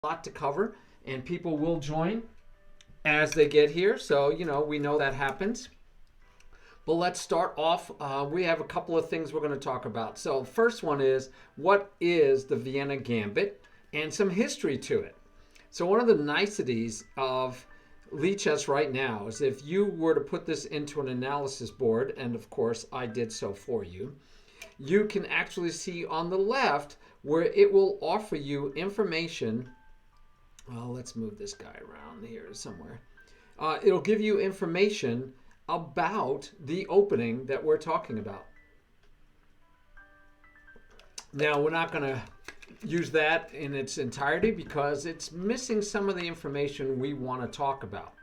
lot to cover, and people will join as they get here. So, we know that happens. But let's start off. We have a couple of things we're going to talk about. So, first one is, what is the Vienna Gambit, and some history to it. So, one of the niceties of Lichess right now is, if you were to put this into an analysis board, and of course I did so for you, you can actually see on the left where it will offer you information. Well, let's move this guy around here somewhere. It'll give you information about the opening that we're talking about. Now, we're not going to use that in its entirety because it's missing some of the information we want to talk about.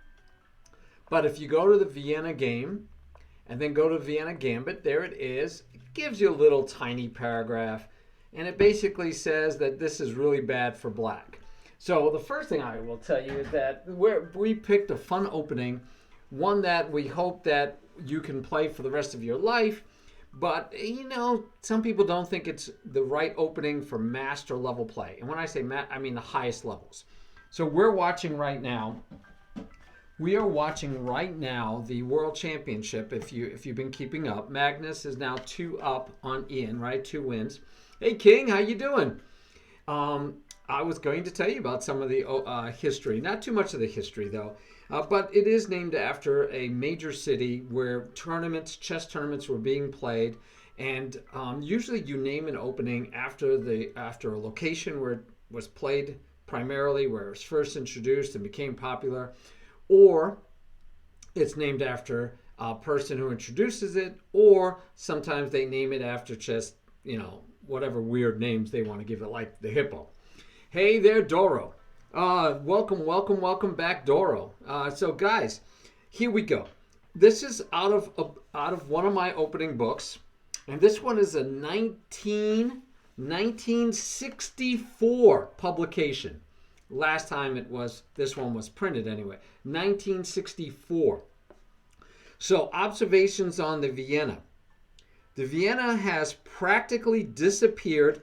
But if you go to the Vienna game and then go to Vienna Gambit, there it is. It gives you a little tiny paragraph, and it basically says that this is really bad for black. So the first thing I will tell you is that we picked a fun opening, one that we hope that you can play for the rest of your life. But, some people don't think it's the right opening for master level play. And when I say I mean the highest levels. So we are watching right now the World Championship, if you've been keeping up. Magnus is now 2 up on Ian, right? 2 wins. Hey, King, how you doing? I was going to tell you about some of the history. Not too much of the history, though. But it is named after a major city where chess tournaments were being played. And usually you name an opening after a location where it was played primarily, where it was first introduced and became popular. Or it's named after a person who introduces it. Or sometimes they name it after just, whatever weird names they want to give it, like the hippo. Hey there, Doro. Welcome back, Doro. So guys, here we go. This is out of one of my opening books, and this one is a 1964 publication. Last time this one was printed anyway, 1964. So, observations on the Vienna. The Vienna has practically disappeared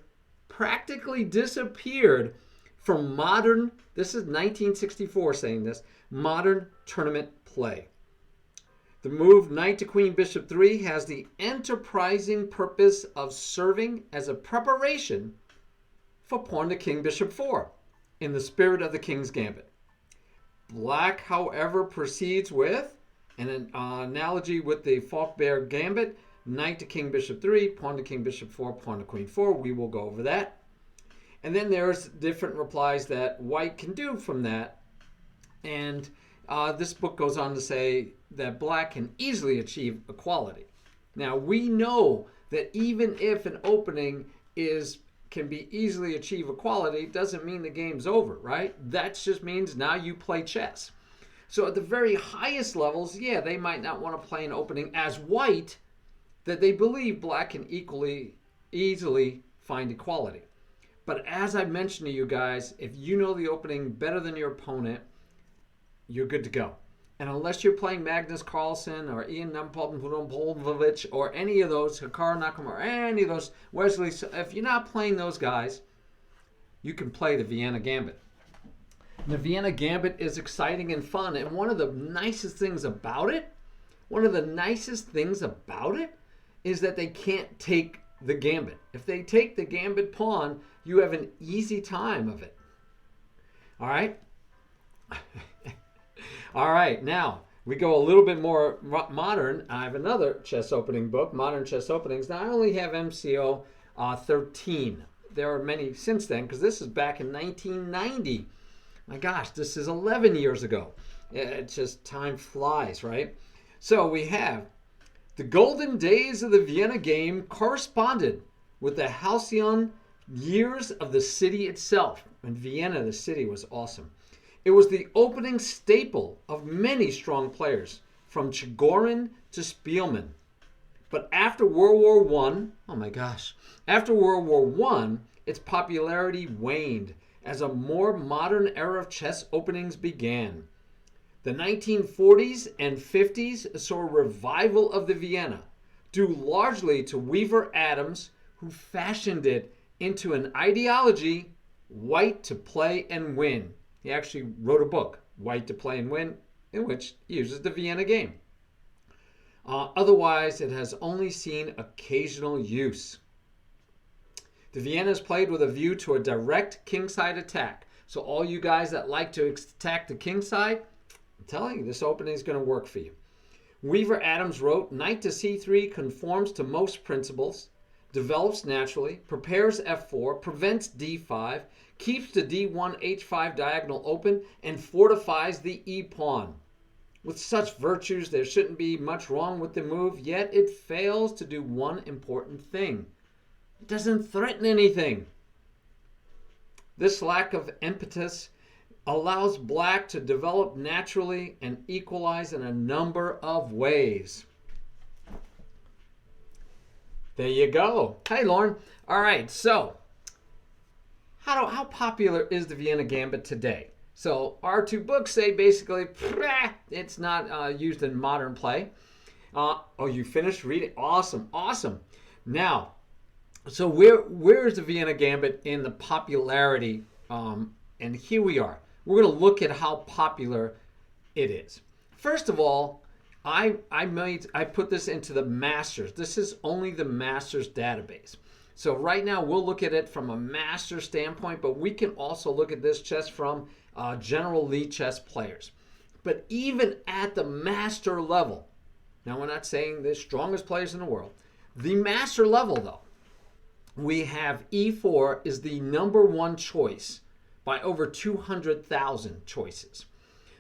from modern, this is 1964 saying this, modern tournament play. The move knight to queen bishop 3 has the enterprising purpose of serving as a preparation for pawn to king bishop 4 in the spirit of the King's Gambit. Black, however, proceeds with an analogy with the Falkbear Gambit, knight to king bishop 3, pawn to king bishop 4, pawn to queen 4. We will go over that. And then there's different replies that white can do from that. And this book goes on to say that black can easily achieve equality. Now, we know that even if an opening can be easily achieve equality, doesn't mean the game's over, right? That just means now you play chess. So at the very highest levels, yeah, they might not want to play an opening as white that they believe black can easily find equality. But as I mentioned to you guys, if you know the opening better than your opponent, you're good to go. And unless you're playing Magnus Carlsen or Ian Nepomniachtchi or any of those, Hikaru Nakamura, or any of those, Wesley, if you're not playing those guys, you can play the Vienna Gambit. The Vienna Gambit is exciting and fun. And one of the nicest things about it is that they can't take the gambit. If they take the gambit pawn, you have an easy time of it. All right? All right, now we go a little bit more modern. I have another chess opening book, Modern Chess Openings. Now, I only have MCO 13. There are many since then, because this is back in 1990. My gosh, this is 11 years ago. It's just time flies, right? So we have the golden days of the Vienna game corresponded with the halcyon years of the city itself. In Vienna, the city was awesome. It was the opening staple of many strong players, from Chigorin to Spielman. But after World War after World War I, its popularity waned as a more modern era of chess openings began. The 1940s and 50s saw a revival of the Vienna, due largely to Weaver Adams, who fashioned it into an ideology White to Play and Win. He actually wrote a book, White to Play and Win, in which he uses the Vienna game. Otherwise, it has only seen occasional use. The Vienna is played with a view to a direct kingside attack. So all you guys that like to attack the kingside, I'm telling you, this opening is going to work for you. Weaver Adams wrote, knight to c3 conforms to most principles, develops naturally, prepares f4, prevents d5, keeps the d1 h5 diagonal open, and fortifies the e-pawn. With such virtues, there shouldn't be much wrong with the move, yet it fails to do one important thing. It doesn't threaten anything. This lack of impetus allows black to develop naturally and equalize in a number of ways. There you go. Hey, Lauren. All right, so how popular is the Vienna Gambit today? So our two books say basically it's not used in modern play. Oh, you finished reading? Awesome, awesome. Now, so where is the Vienna Gambit in the popularity? And here we are. We're going to look at how popular it is. First of all, I put this into the Masters. This is only the Masters database. So right now we'll look at it from a master standpoint, but we can also look at this chess from general league chess players. But even at the master level, now we're not saying the strongest players in the world, the master level though, we have e4 is the number one choice by over 200,000 choices.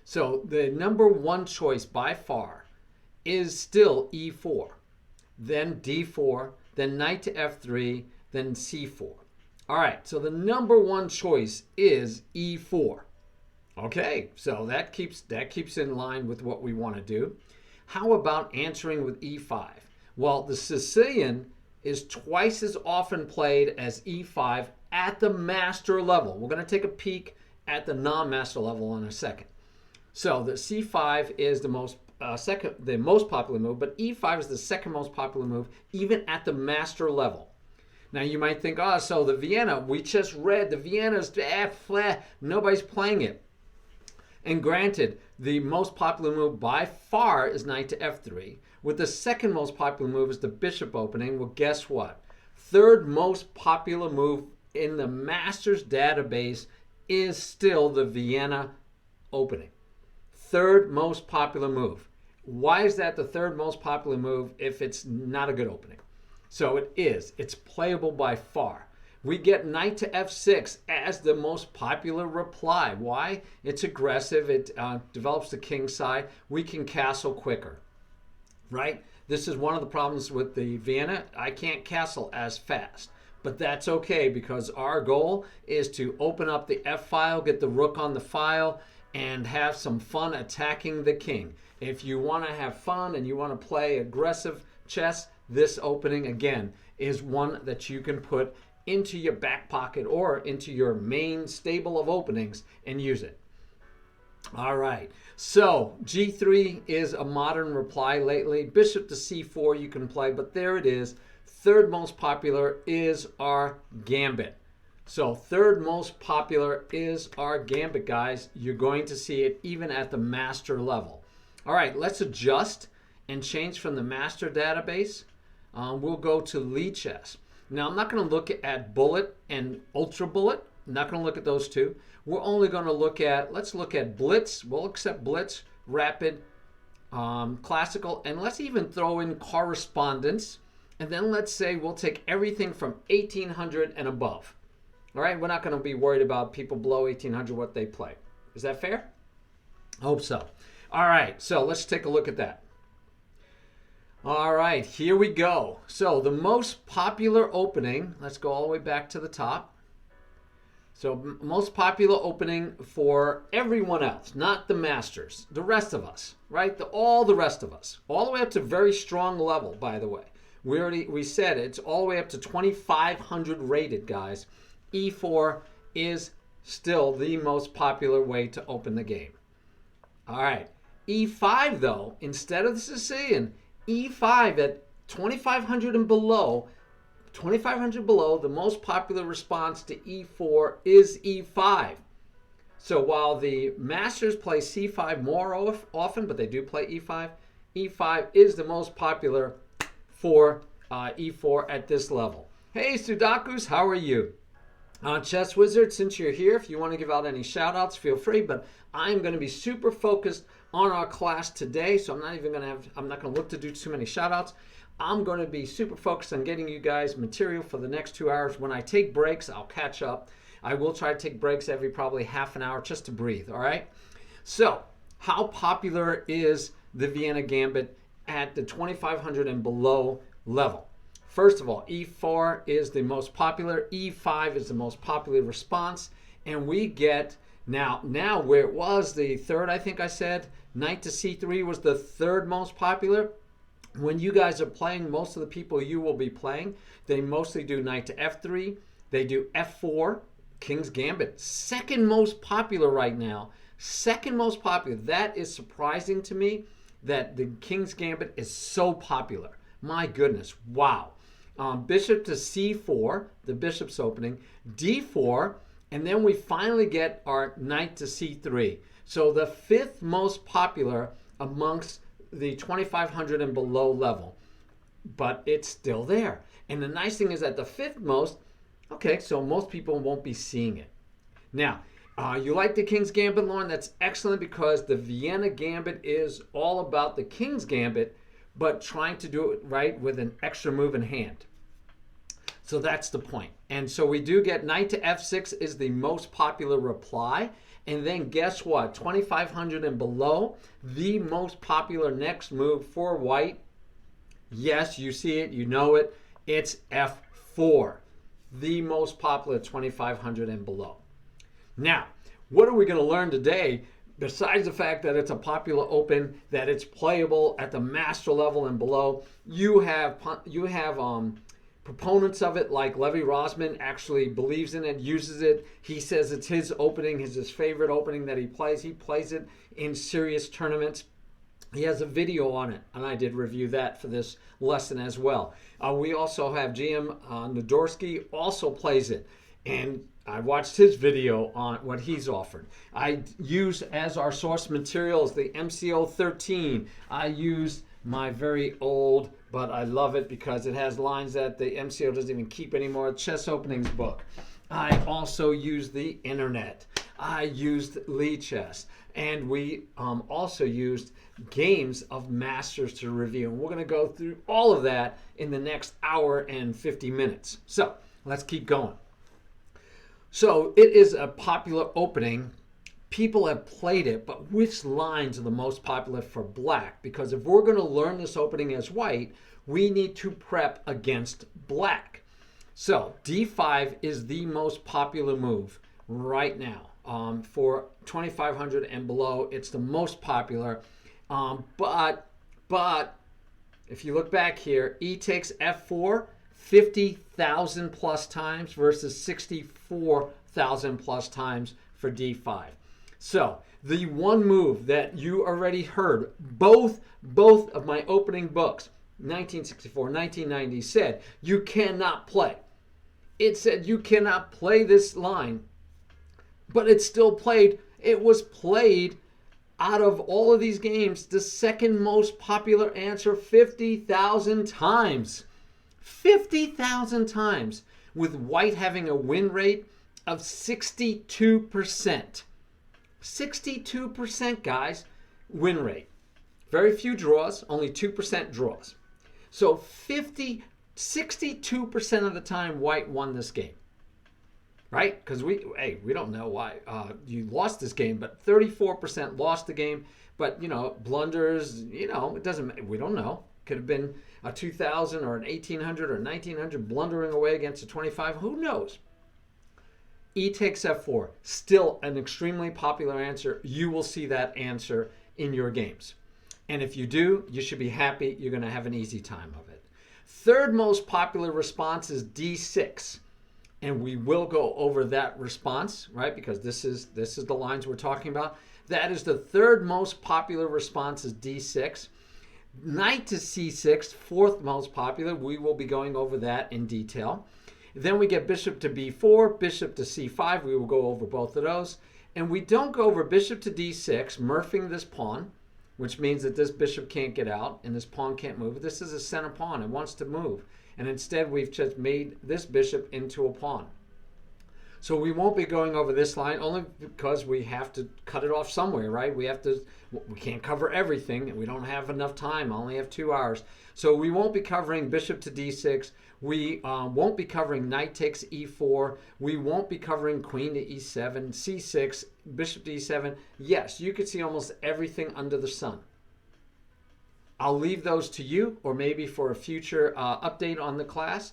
So the number one choice by far is still e4, then d4, then knight to f3, then c4. All right, so the number one choice is e4. Okay, so that keeps in line with what we want to do. How about answering with e5? Well, the Sicilian is twice as often played as e5 at the master level. We're going to take a peek at the non-master level in a second. So the c5 is the most popular move, but e5 is the second most popular move, even at the master level. Now you might think, oh, so the Vienna, we just read the Vienna's, nobody's playing it. And granted, the most popular move by far is knight to f3, with the second most popular move is the bishop opening. Well, guess what? Third most popular move in the Masters database is still the Vienna opening. Third most popular move. Why is that the third most popular move if it's not a good opening? So it is. It's playable by far. We get knight to f6 as the most popular reply. Why? It's aggressive. It develops the king side. We can castle quicker, right? This is one of the problems with the Vienna. I can't castle as fast. But that's okay because our goal is to open up the F file, get the rook on the file, and have some fun attacking the king. If you want to have fun and you want to play aggressive chess, this opening, again, is one that you can put into your back pocket or into your main stable of openings and use it. All right, so g3 is a modern reply lately. Bishop to c4 you can play, but there it is. Third most popular is our gambit. So third most popular is our gambit, guys. You're going to see it even at the master level. All right, let's adjust and change from the master database. We'll go to lead chess. Now, I'm not going to look at bullet and ultra bullet. I'm not going to look at those two. We're only going to look at, let's look at blitz. We'll accept blitz, rapid, classical, and let's even throw in correspondence. And then let's say we'll take everything from 1800 and above. All right, we're not going to be worried about people below 1800, what they play. Is that fair? I hope so. All right, so let's take a look at that. All right, here we go. So the most popular opening, let's go all the way back to the top. So most popular opening for everyone else, not the masters, the rest of us, right? All the rest of us, all the way up to very strong level, by the way. We said it's all the way up to 2,500 rated, guys. E4 is still the most popular way to open the game. All right, E5 though, instead of the Sicilian, E5 at 2,500 and below, 2500 below, the most popular response to e4 is e5. So while the masters play c5 more often, but they do play e5, e5 is the most popular for e4 at this level. Hey, Sudakus, how are you? Chess Wizard, since you're here, if you want to give out any shout outs, feel free, but I'm going to be super focused on our class today, so I'm not going to look to do too many shout outs. I'm going to be super focused on getting you guys material for the next 2 hours. When I take breaks, I'll catch up. I will try to take breaks every probably half an hour just to breathe, all right? So, how popular is the Vienna Gambit at the 2500 and below level? First of all, e4 is the most popular, e5 is the most popular response, and we get, now where it was the third, I think I said, knight to c3 was the third most popular. When you guys are playing, most of the people you will be playing, they mostly do knight to f3, they do f4, King's Gambit, second most popular right now, second most popular. That is surprising to me that the King's Gambit is so popular. My goodness, wow. Bishop to c4, the bishop's opening, d4, and then we finally get our knight to c3. So the fifth most popular amongst the 2500 and below level, but it's still there. And the nice thing is that the fifth most, okay, so most people won't be seeing it. Now, you like the King's Gambit, Lauren? That's excellent, because the Vienna Gambit is all about the King's Gambit, but trying to do it right with an extra move in hand. So that's the point. And so we do get knight to f6 is the most popular reply. And then guess what? 2500 and below, the most popular next move for white. Yes, you see it, you know it. It's f4, the most popular 2500 and below. Now, what are we going to learn today? Besides the fact that it's a popular open, that it's playable at the master level and below, you have proponents of it like Levy Rosman actually believes in it, uses it. He says it's his opening, his favorite opening that he plays. He plays it in serious tournaments. He has a video on it, and I did review that for this lesson as well. We also have GM Nadorsky also plays it, and I watched his video on what he's offered. I use as our source materials the MCO 13. I used my very old, but I love it because it has lines that the MCO doesn't even keep anymore, Chess Openings book. I also used the internet. I used Lichess. And we also used games of masters to review. And we're going to go through all of that in the next hour and 50 minutes. So let's keep going. So it is a popular opening. People have played it, but which lines are the most popular for black? Because if we're going to learn this opening as white, we need to prep against black. So d5 is the most popular move right now. For 2500 and below, it's the most popular. But if you look back here, e takes f4, 50,000 plus times versus 64,000 plus times for d5. So the one move that you already heard, both of my opening books, 1964, 1990, said you cannot play. It said you cannot play this line, but it's still played. It was played out of all of these games, the second most popular answer 50,000 times. 50,000 times, with white having a win rate of 62%. 62%, guys, win rate. Very few draws, only 2% draws. So 62% of the time white won this game. Right? Because we don't know why you lost this game, but 34% lost the game. But, blunders, it doesn't, we don't know. Could have been a 2000 or an 1800 or 1900 blundering away against a 25. Who knows? E takes f4. Still an extremely popular answer. You will see that answer in your games. And if you do, you should be happy. You're going to have an easy time of it. Third most popular response is d6. And we will go over that response, right? Because this is the lines we're talking about. That is the third most popular response is d6. Knight to c6, fourth most popular. We will be going over that in detail. Then we get bishop to b4, bishop to c5. We will go over both of those. And we don't go over bishop to d6, murphing this pawn, which means that this bishop can't get out and this pawn can't move. This is a center pawn. It wants to move. And instead, we've just made this bishop into a pawn. So we won't be going over this line only because we have to cut it off somewhere, right? We can't cover everything, and we don't have enough time. I only have 2 hours. So we won't be covering bishop to d6. We won't be covering knight takes e4. We won't be covering queen to e7, c6, bishop to e7. Yes, you could see almost everything under the sun. I'll leave those to you, or maybe for a future update on the class,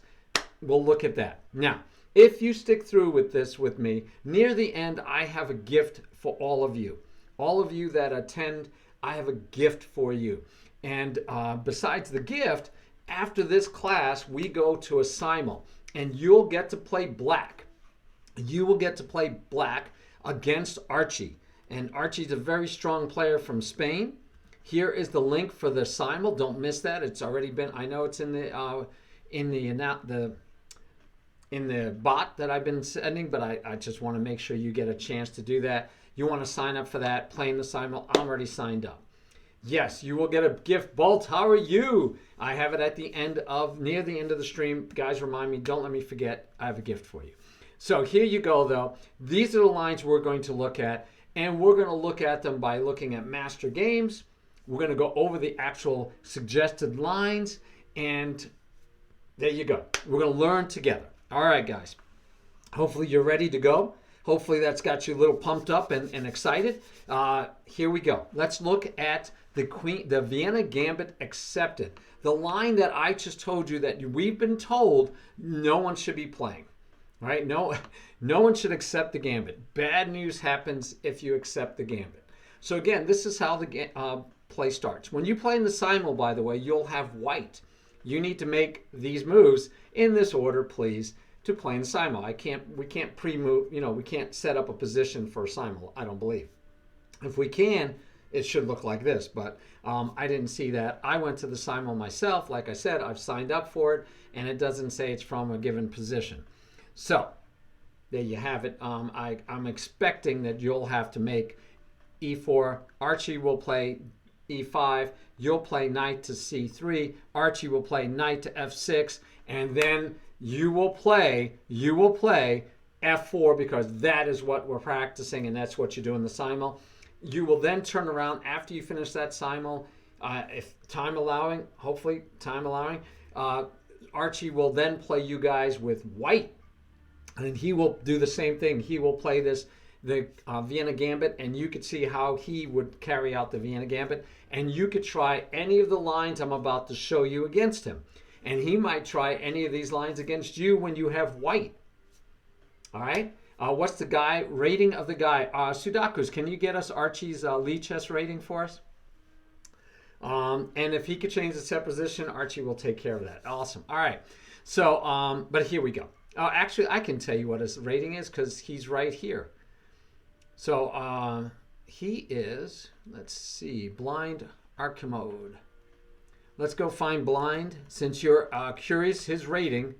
we'll look at that. Now, if you stick through with this with me, near the end, I have a gift for all of you. All of you that attend, I have a gift for you. And besides the gift, after this class, we go to a simul, and you'll get to play black. You will get to play black against Archie. And Archie's a very strong player from Spain. Here is the link for the simul. Don't miss that. It's already been, I know it's in the bot that I've been sending, but I just want to make sure you get a chance to do that. You want to sign up for that, playing the simul. I'm already signed up. Yes, you will get a gift. Bolt, how are you? I have it at the end near the end of the stream. Guys, remind me, don't let me forget, I have a gift for you. So here you go, though. These are the lines we're going to look at, and we're going to look at them by looking at master games. We're going to go over the actual suggested lines, and there you go. We're going to learn together. All right, guys. Hopefully you're ready to go. Hopefully that's got you a little pumped up and excited. Here we go. Let's look at the Vienna Gambit accepted. The line that I just told you that we've been told no one should be playing. Right? No one should accept the Gambit. Bad news happens if you accept the Gambit. So again, this is how the play starts. When you play in the simul, by the way, you'll have white. You need to make these moves in this order, please, to play in simul. We can't pre-move, we can't set up a position for simul, I don't believe. If we can, it should look like this, but I didn't see that. I went to the simul myself. Like I said, I've signed up for it, and it doesn't say it's from a given position. So there you have it. I'm expecting that you'll have to make e4. Archie will play e5. You'll play knight to c3. Archie will play knight to f6, and then you will play f4, because that is what we're practicing, and that's what you do in the simul. You will then turn around after you finish that simul, if time allowing, hopefully time allowing. Archie will then play you guys with white, and he will do the same thing. He will play the Vienna Gambit, and you could see how he would carry out the Vienna Gambit, and you could try any of the lines I'm about to show you against him, and he might try any of these lines against you when you have white. All right, what's the rating of the guy? Sudakus, can you get us Archie's lead chess rating for us? And if he could change the set position, Archie will take care of that. Awesome. All right, so but here we go. Actually, I can tell you what his rating is because he's right here. So he is, let's see, blind Archimode. Let's go find blind. Since you're curious, his rating.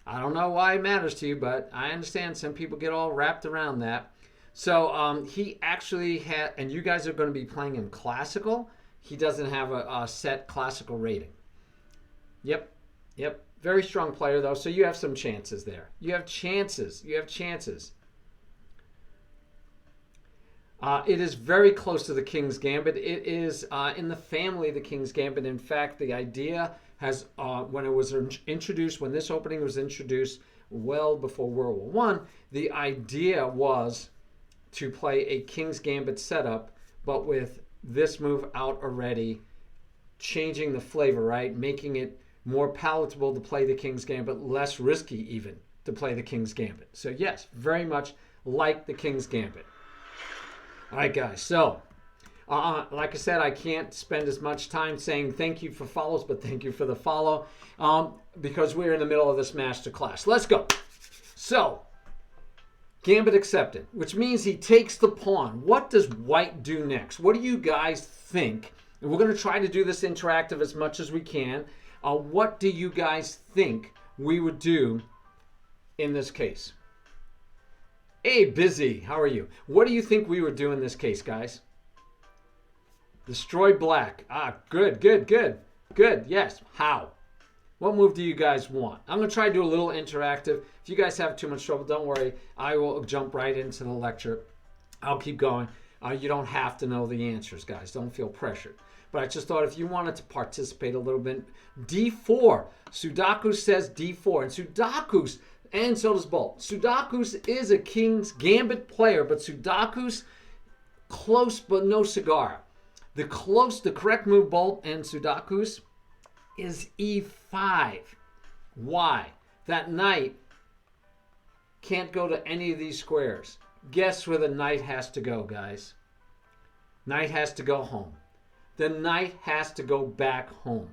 I don't know why it matters to you, but I understand some people get all wrapped around that. So he actually had, and you guys are going to be playing in classical. He doesn't have a set classical rating. Yep. Very strong player, though, so you have some chances there. You have chances. It is very close to the King's Gambit. It is in the family of the King's Gambit. In fact, the idea has, when it was introduced, when this opening was introduced well before World War I, the idea was to play a King's Gambit setup, but with this move out already, changing the flavor, right? Making it more palatable to play the King's Gambit, less risky even to play the King's Gambit. So yes, very much like the King's Gambit. All right, guys, so like I said, I can't spend as much time saying thank you for follows, but thank you for the follow, because we're in the middle of this master class. Let's go. So, Gambit accepted, which means he takes the pawn. What does white do next? What do you guys think And we're going to try to do this interactive as much as we can. What do you guys think we would do in this case? Hey, Busy, how are you? What do you think we would do in this case, guys? Destroy black. Good, good, good. Good, yes. How? What move do you guys want? I'm going to try to do a little interactive. If you guys have too much trouble, don't worry. I will jump right into the lecture. I'll keep going. You don't have to know the answers, guys. Don't feel pressured. But I just thought if you wanted to participate a little bit, D4. Sudakus says D4. And Sudakus, and so does Bolt. Sudakus is a King's Gambit player, but Sudakus, close but no cigar. The correct move, Bolt and Sudakus, is E5. Why? That knight can't go to any of these squares. Guess where the knight has to go, guys? Knight has to go home. The knight has to go back home.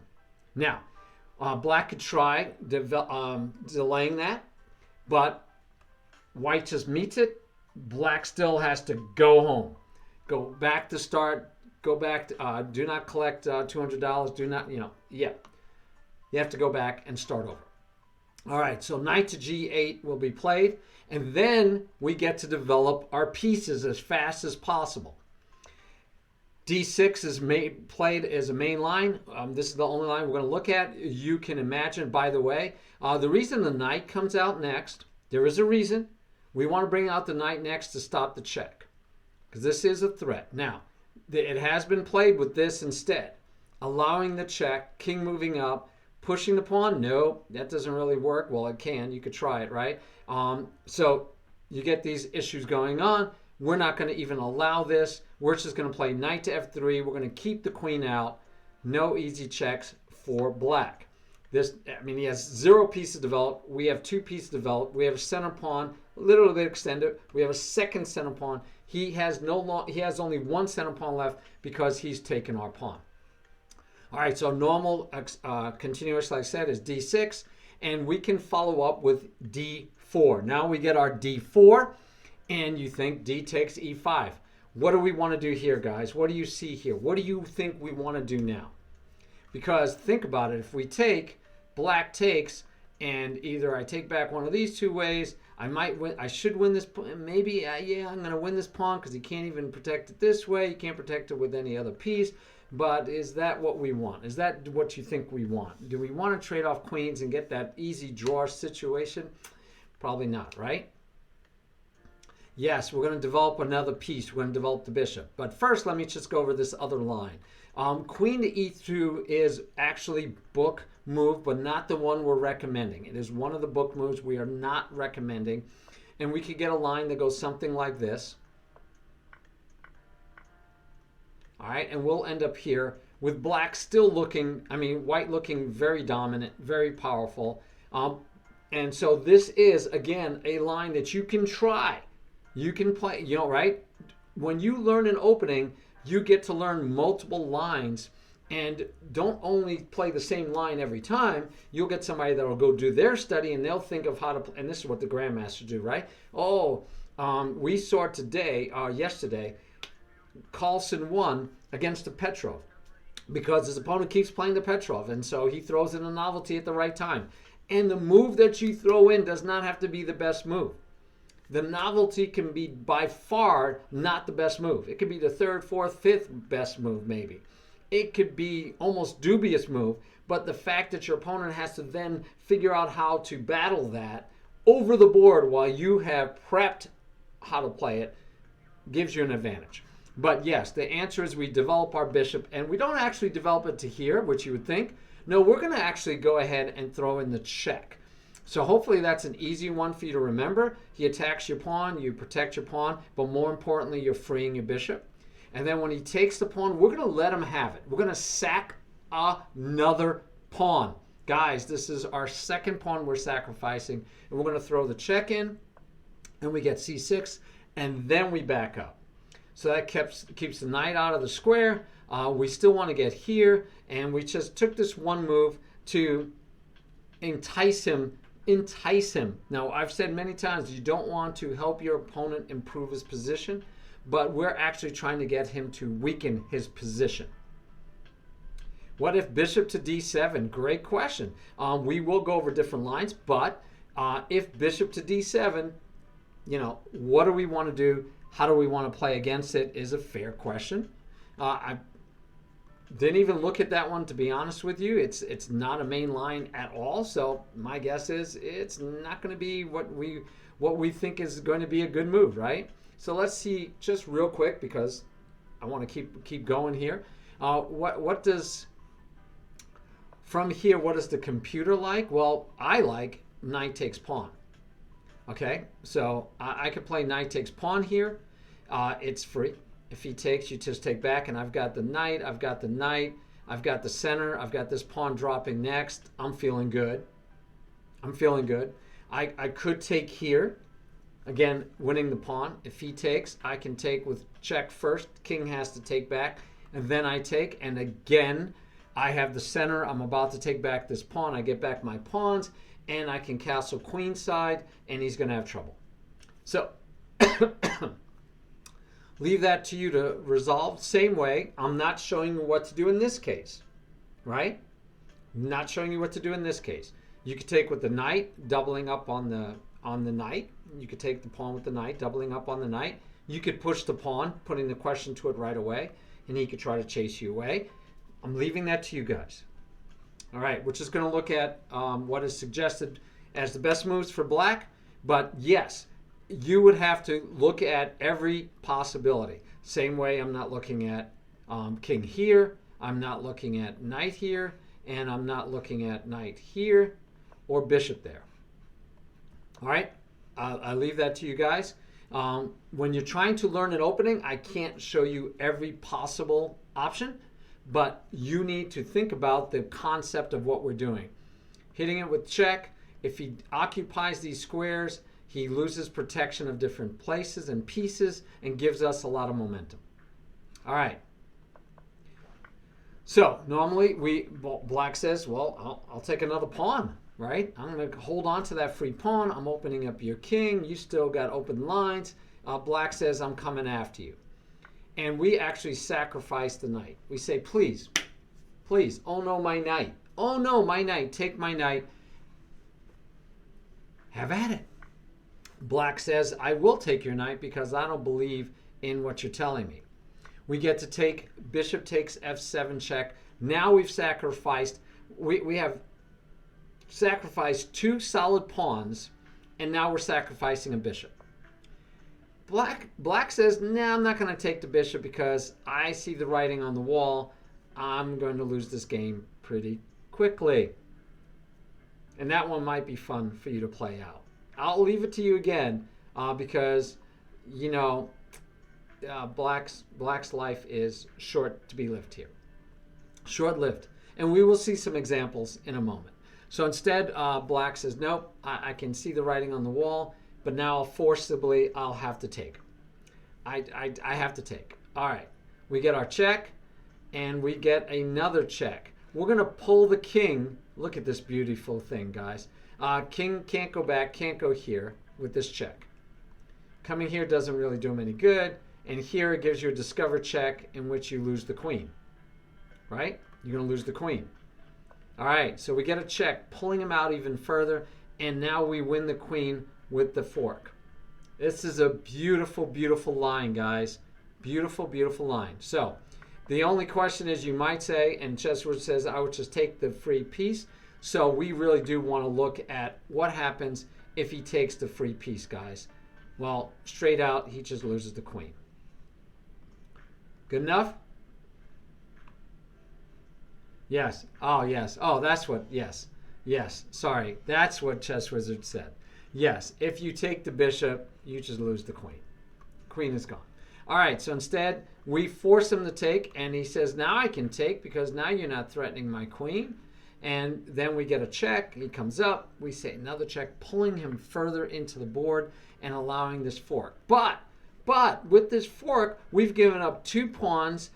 Now, black could try delaying that, but white just meets it. Black still has to go home. Go back to start. Go back to, do not collect $200. Do not, You have to go back and start over. All right, so knight to G8 will be played, and then we get to develop our pieces as fast as possible. D6 is played as a main line. This is the only line we're going to look at. You can imagine, by the way, the reason the knight comes out next, there is a reason. We want to bring out the knight next to stop the check, because this is a threat. Now, it has been played with this instead, allowing the check, king moving up, pushing the pawn. No, that doesn't really work. Well, it can. You could try it, right? So you get these issues going on. We're not going to even allow this. We're just going to play knight to F3. We're going to keep the queen out. No easy checks for black. He has 0 pieces developed. We have 2 pieces developed. We have a center pawn, a little bit extended. We have a second center pawn. He has only 1 center pawn left because he's taken our pawn. All right, so normal continuous, like I said, is D6, and we can follow up with D4. Now we get our D4, and you think D takes E5. What do we want to do here, guys? What do you see here? What do you think we want to do now? Because think about it. If we take, black takes, and either I take back one of these 2 ways, I might win. I should win this. Maybe, yeah, I'm going to win this pawn because he can't even protect it this way. He can't protect it with any other piece. But is that what we want? Is that what you think we want? Do we want to trade off queens and get that easy draw situation? Probably not, right? Yes, we're going to develop another piece. We're going to develop the bishop. But first, let me just go over this other line. Queen to E2 is actually book move, but not the one we're recommending. It is one of the book moves we are not recommending. And we could get a line that goes something like this. All right, and we'll end up here with black still looking, white looking very dominant, very powerful. And so this is, again, a line that you can try. You can play, right? When you learn an opening, you get to learn multiple lines, and don't only play the same line every time. You'll get somebody that will go do their study, and they'll think of how to play. And this is what the grandmasters do, right? We saw yesterday, Carlsen won against the Petrov because his opponent keeps playing the Petrov, and so he throws in a novelty at the right time. And the move that you throw in does not have to be the best move. The novelty can be by far not the best move. It could be the 3rd, 4th, 5th best move maybe. It could be almost dubious move, but the fact that your opponent has to then figure out how to battle that over the board while you have prepped how to play it gives you an advantage. But yes, the answer is we develop our bishop, and we don't actually develop it to here, which you would think. No, we're going to actually go ahead and throw in the check. So hopefully that's an easy one for you to remember. He attacks your pawn, you protect your pawn, but more importantly, you're freeing your bishop. And then when he takes the pawn, we're going to let him have it. We're going to sack another pawn. Guys, this is our second pawn we're sacrificing, and we're going to throw the check in, and we get C6, and then we back up. So that keeps the knight out of the square. We still want to get here, and we just took this one move to entice him. Now, I've said many times, you don't want to help your opponent improve his position, but we're actually trying to get him to weaken his position. What if bishop to d7? Great question. We will go over different lines, but if bishop to d7, what do we want to do? How do we want to play against it is a fair question. I didn't even look at that one, to be honest with you. It's not a main line at all, so my guess is it's not going to be what we think is going to be a good move, right? So let's see just real quick, because I want to keep going here. What does from here? What does the computer like? Well, I like knight takes pawn. Okay, so I could play knight takes pawn here. It's free. If he takes, you just take back, and I've got the knight, I've got the center, I've got this pawn dropping next. I'm feeling good. I could take here. Again, winning the pawn. If he takes, I can take with check first. King has to take back, and then I take. And again, I have the center. I'm about to take back this pawn. I get back my pawns, and I can castle queenside, and he's going to have trouble. So leave that to you to resolve. Same way, I'm not showing you what to do in this case, right? Not showing you what to do in this case. You could take with the knight, doubling up on the knight. You could take the pawn with the knight, doubling up on the knight. You could push the pawn, putting the question to it right away, and he could try to chase you away. I'm leaving that to you guys. All right, we're just going to look at what is suggested as the best moves for black. But yes, you would have to look at every possibility. Same way I'm not looking at king here. I'm not looking at knight here. And I'm not looking at knight here or bishop there. All right, I leave that to you guys. When you're trying to learn an opening, I can't show you every possible option, but you need to think about the concept of what we're doing. Hitting it with check. If he occupies these squares, he loses protection of different places and pieces and gives us a lot of momentum. All right. So normally black says, well, I'll take another pawn, right? I'm going to hold on to that free pawn. I'm opening up your king. You still got open lines. Black says, I'm coming after you. And we actually sacrifice the knight. We say, please, please, oh no, my knight. Oh no, my knight. Take my knight. Have at it. Black says, I will take your knight because I don't believe in what you're telling me. We get to take, bishop takes f7 check. Now we've sacrificed, we have sacrificed two solid pawns, and now we're sacrificing a bishop. Black says, nah, I'm not going to take the bishop because I see the writing on the wall. I'm going to lose this game pretty quickly. And that one might be fun for you to play out. I'll leave it to you again because, Black's life is short to be lived here. Short-lived. And we will see some examples in a moment. So instead, Black says, nope, I can see the writing on the wall, but now forcibly I'll have to take. I have to take. All right. We get our check, and we get another check. We're going to pull the king. Look at this beautiful thing, guys. King can't go back, can't go here with this check. Coming here doesn't really do him any good. And here it gives you a discover check in which you lose the queen. Right? You're going to lose the queen. All right, so we get a check, pulling him out even further. And now we win the queen with the fork. This is a beautiful, beautiful line, guys. Beautiful, beautiful line. So the only question is, you might say, and Chessword says, I would just take the free piece. So we really do want to look at what happens if he takes the free piece, guys. Well, straight out, he just loses the queen. Good enough? Yes. Oh, yes. Oh, that's what, yes. Yes. Sorry. That's what Chess Wizard said. Yes. If you take the bishop, you just lose the queen. Queen is gone. All right. So instead, we force him to take, and he says, now I can take because now you're not threatening my queen. And then we get a check. He comes up. We say another check, pulling him further into the board and allowing this fork. But with this fork, we've given up 2 pawns,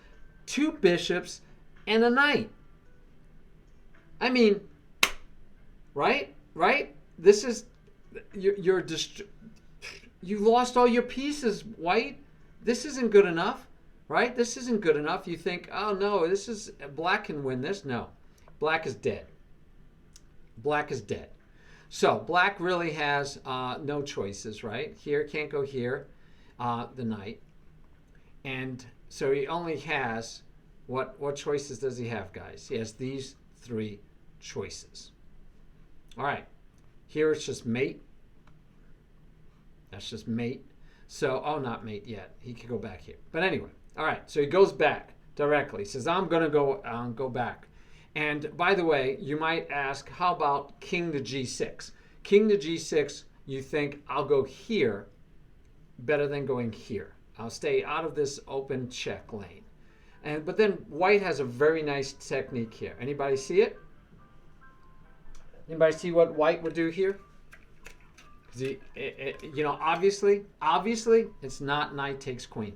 2 bishops, and a knight. I mean, right? This is, you lost all your pieces, white. This isn't good enough. right? This isn't good enough. You think, oh no, this is black can win this. No, black is dead. Black is dead. So black really has no choices, right? Here can't go here, the knight, and so he only has what choices does he have, guys? He has these three choices. All right, here it's just mate. That's just mate. So, oh, not mate yet. He could go back here. But anyway, all right. So he goes back directly. He says, I'm going to go back. And by the way, you might ask, how about king to g6? King to g6, you think, I'll go here better than going here. I'll stay out of this open check lane. But then white has a very nice technique here. Anybody see it? Anybody see what white would do here? You know, obviously, it's not knight takes queen.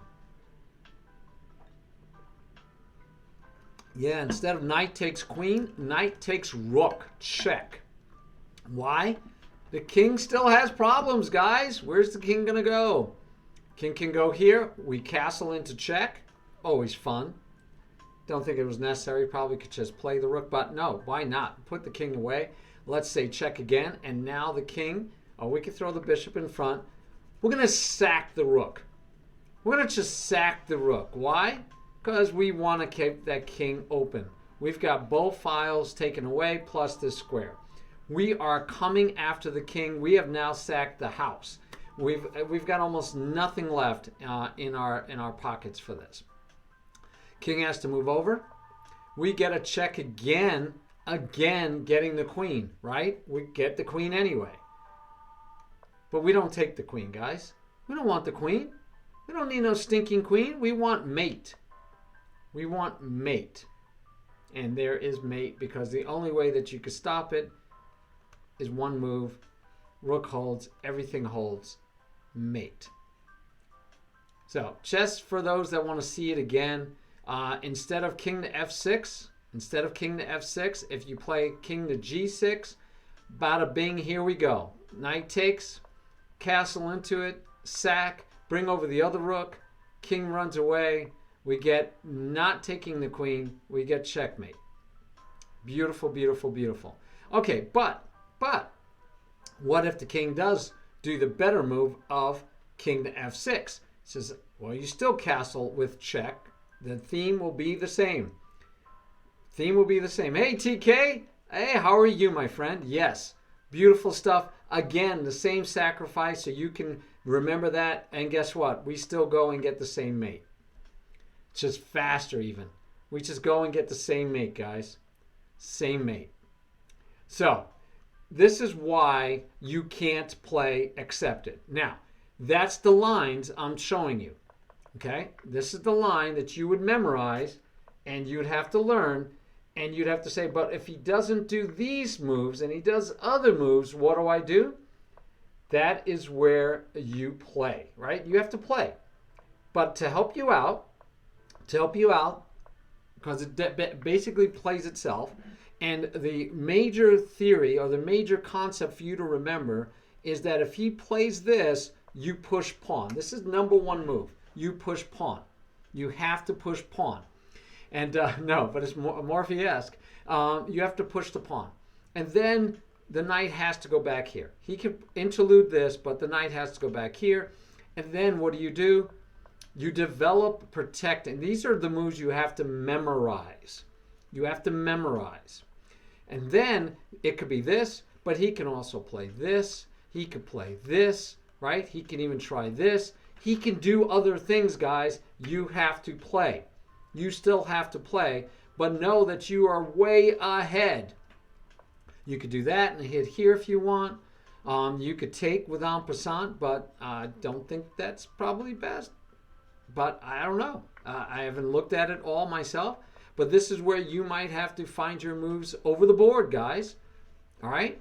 Yeah, instead of knight takes queen, knight takes rook. Check. Why? The king still has problems, guys. Where's the king going to go? King can go here. We castle into check. Always fun. Don't think it was necessary. Probably could just play the rook, but no, why not? Put the king away. Let's say check again, and now the king... Oh, we could throw the bishop in front. We're going to sack the rook. We're going to just sack the rook. Why? Because we want to keep that king open. We've got both files taken away plus this square. We are coming after the king. We have now sacked the house. We've got almost nothing left in our pockets for this. King has to move over. We get a check again getting the queen, right? We get the queen anyway. But we don't take the queen, guys. We don't want the queen. We don't need no stinking queen. We want mate. We want mate. And there is mate because the only way that you could stop it is one move. Rook holds. Everything holds. Mate. So just for those that want to see it again, instead of king to f6, if you play king to g6, bada bing, here we go. Knight takes. Castle into it, sack, bring over the other rook, king runs away. We get not taking the queen, we get checkmate. Beautiful, beautiful, beautiful. Okay, but what if the king does do the better move of king to f6? It says, well, you still castle with check. The theme will be the same. Theme will be the same. Hey, TK. Hey, how are you, my friend? Yes. Beautiful stuff. Again, the same sacrifice, so you can remember that. And guess what? We still go and get the same mate. It's just faster even. We just go and get the same mate, guys. Same mate. So, this is why you can't play accepted. Now, that's the lines I'm showing you. Okay? This is the line that you would memorize and you'd have to learn. And you'd have to say, but if he doesn't do these moves and he does other moves, what do I do? That is where you play, right? You have to play. But to help you out, because it basically plays itself, and the major theory or the major concept for you to remember is that if he plays this, you push pawn. This is number one move. You push pawn. You have to push pawn. And no, but it's Morphy-esque. You have to push the pawn. And then the knight has to go back here. He can interlude this, but the knight has to go back here. And then what do? You develop protect. And these are the moves you have to memorize. You have to memorize. And then it could be this, but he can also play this. He could play this, right? He can even try this. He can do other things, guys. You have to play. You still have to play, but know that you are way ahead. You could do that and hit here if you want. You could take with en passant, but I don't think that's probably best. But I don't know. I haven't looked at it all myself, but this is where you might have to find your moves over the board, guys. All right?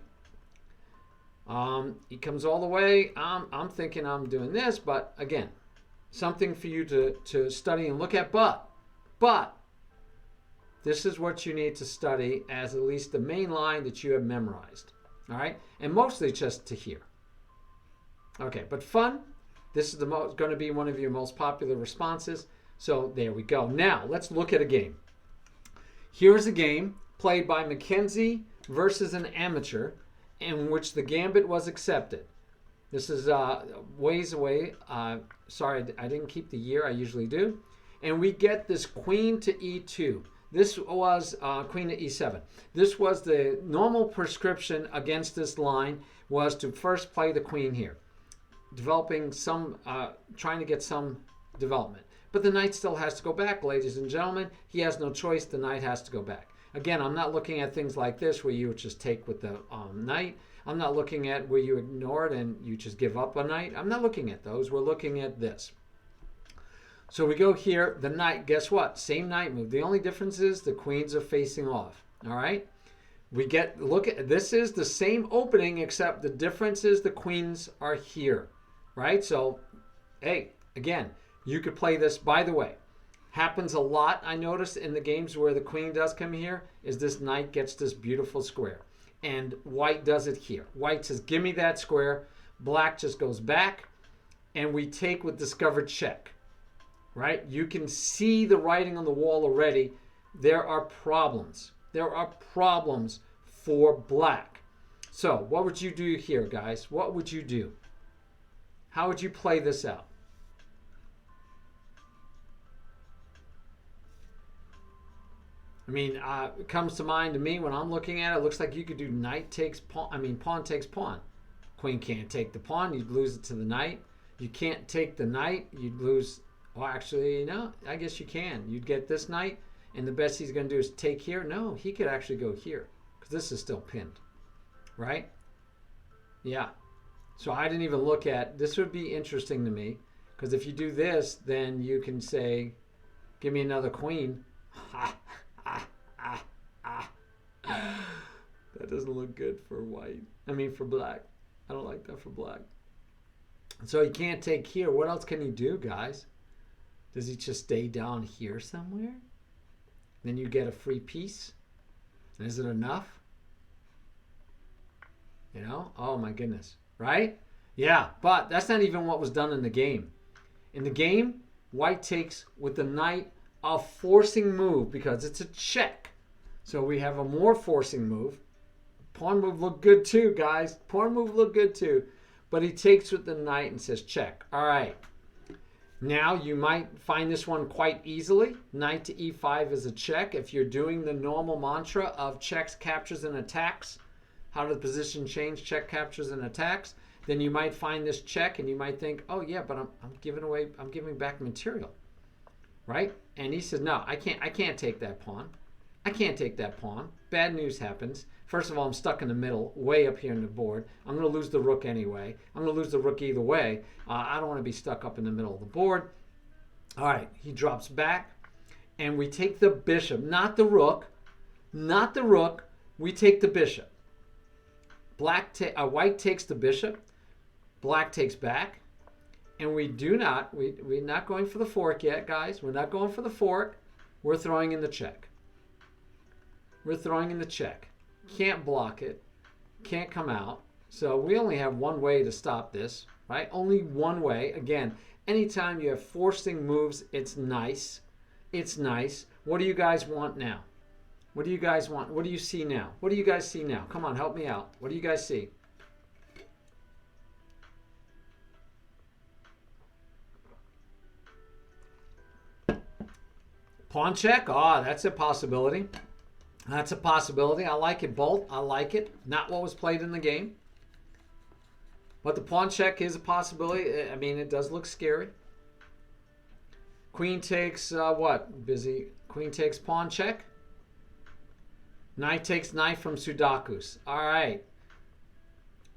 He comes all the way. I'm thinking I'm doing this, but again, something for you to study and look at, But this is what you need to study as at least the main line that you have memorized. All right? And mostly just to hear. Okay, but fun. This is going to be one of your most popular responses. So there we go. Now let's look at a game. Here's a game played by Mackenzie versus an amateur in which the gambit was accepted. This is ways away. Sorry, I didn't keep the year. I usually do. And we get this queen to e2. This was queen to e7. This was the normal prescription against this line, was to first play the queen here, developing some, trying to get some development. But the knight still has to go back, ladies and gentlemen. He has no choice. The knight has to go back. Again, I'm not looking at things like this where you just take with the knight. I'm not looking at where you ignore it and you just give up a knight. I'm not looking at those. We're looking at this. So we go here, the knight, guess what? Same knight move. The only difference is the queens are facing off, all right? We get, look at, this is the same opening except the difference is the queens are here, right? So, hey, again, you could play this, by the way, happens a lot, I noticed, in the games where the queen does come here, is this knight gets this beautiful square. And white does it here. White says, give me that square. Black just goes back, and we take with discovered check. Right? You can see the writing on the wall already. There are problems. There are problems for black. So what would you do here, guys? What would you do? How would you play this out? I mean, it comes to mind to me when I'm looking at it, it looks like you could do knight takes pawn. I mean, pawn takes pawn. Queen can't take the pawn. You'd lose it to the knight. You can't take the knight. You'd lose... Well, actually, no, I guess you can. You'd get this knight, and the best he's going to do is take here. No, he could actually go here, because this is still pinned, right? Yeah. So I didn't even look at, this would be interesting to me, because if you do this, then you can say, give me another queen. That doesn't look good for white. I mean, for black. I don't like that for black. So he can't take here. What else can he do, guys? Does he just stay down here somewhere? Then you get a free piece. Is it enough? You know? Oh my goodness. Right? Yeah, but that's not even what was done in the game. In the game, white takes with the knight a forcing move because it's a check. So we have a more forcing move. Pawn move looked good too, guys. Pawn move looked good too. But he takes with the knight and says check. All right. Now you might find this one quite easily. Knight to e5 is a check. If you're doing the normal mantra of checks, captures, and attacks, how does the position change, check, captures, and attacks, then you might find this check and you might think, oh yeah, but I'm giving back material, right? And he says, no, I can't take that pawn. I can't take that pawn. Bad news happens. First of all, I'm stuck in the middle, way up here on the board. I'm going to lose the rook anyway. I'm going to lose the rook either way. I don't want to be stuck up in the middle of the board. All right, he drops back, and we take the bishop, not the rook. Not the rook. We take the bishop. White takes the bishop. Black takes back. And we're not going for the fork yet, guys. We're not going for the fork. We're throwing in the check. We're throwing in the check. Can't block it. Can't come out. So we only have one way to stop this, right? Only one way. Again, anytime you have forcing moves, it's nice. It's nice. What do you guys want now? What do you guys want? What do you see now? What do you guys see now? Come on, help me out. What do you guys see? Pawn check? Oh, that's a possibility. That's a possibility. I like it both. I like it. Not what was played in the game. But the pawn check is a possibility. I mean, it does look scary. Queen takes what? Busy. Queen takes pawn check. Knight takes knight from Sudokus. All right.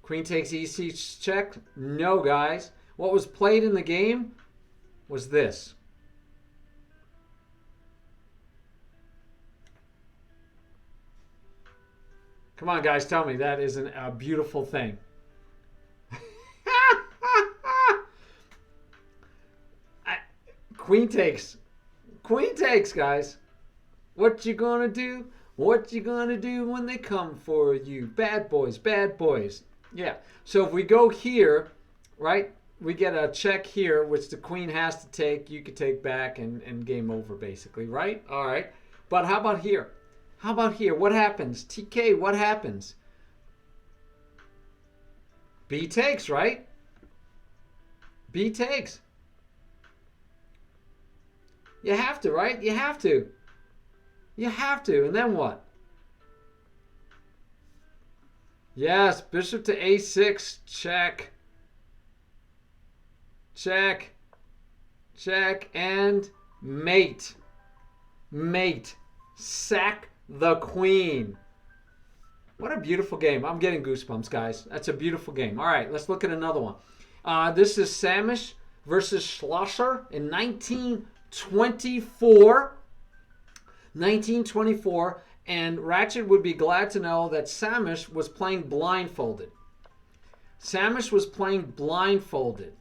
Queen takes EC check. No, guys. What was played in the game was this. Come on, guys, tell me that isn't a beautiful thing. Queen takes. Queen takes, guys. What you gonna do? What you gonna do when they come for you? Bad boys, bad boys. Yeah. So if we go here, right, we get a check here, which the queen has to take. You could take back and game over, basically, right? All right. But how about here? How about here? What happens? TK, what happens? B takes, right? B takes. You have to, right? You have to. You have to. And then what? Yes, bishop to a6. Check. Check. Check. And mate. Mate. Sack the queen. What a beautiful game. I'm getting goosebumps, guys. That's a beautiful game. All right, let's look at another one. This is Samish versus Schlosser in 1924. 1924. And Ratchet would be glad to know that Samish was playing blindfolded. Samish was playing blindfolded.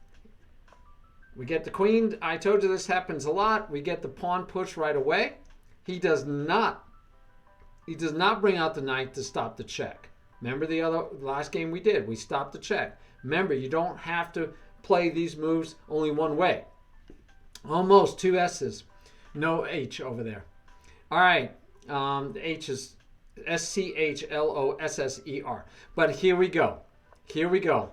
We get the queen. I told you this happens a lot. We get the pawn push right away. He does not bring out the knight to stop the check. Remember the last game we did? We stopped the check. Remember, you don't have to play these moves only one way. Almost two S's. No H over there. All right. The H is Schlossser. But here we go. Here we go.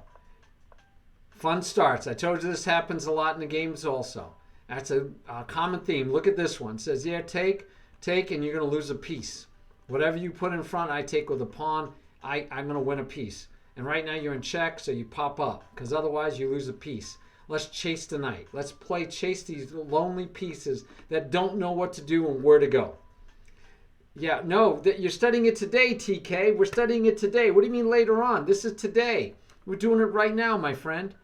Fun starts. I told you this happens a lot in the games also. That's a common theme. Look at this one. It says, yeah, take, and you're going to lose a piece. Whatever you put in front, I take with a pawn. I'm going to win a piece. And right now you're in check, so you pop up. Because otherwise you lose a piece. Let's chase the knight. Let's chase these lonely pieces that don't know what to do and where to go. Yeah, no, you're studying it today, TK. We're studying it today. What do you mean later on? This is today. We're doing it right now, my friend.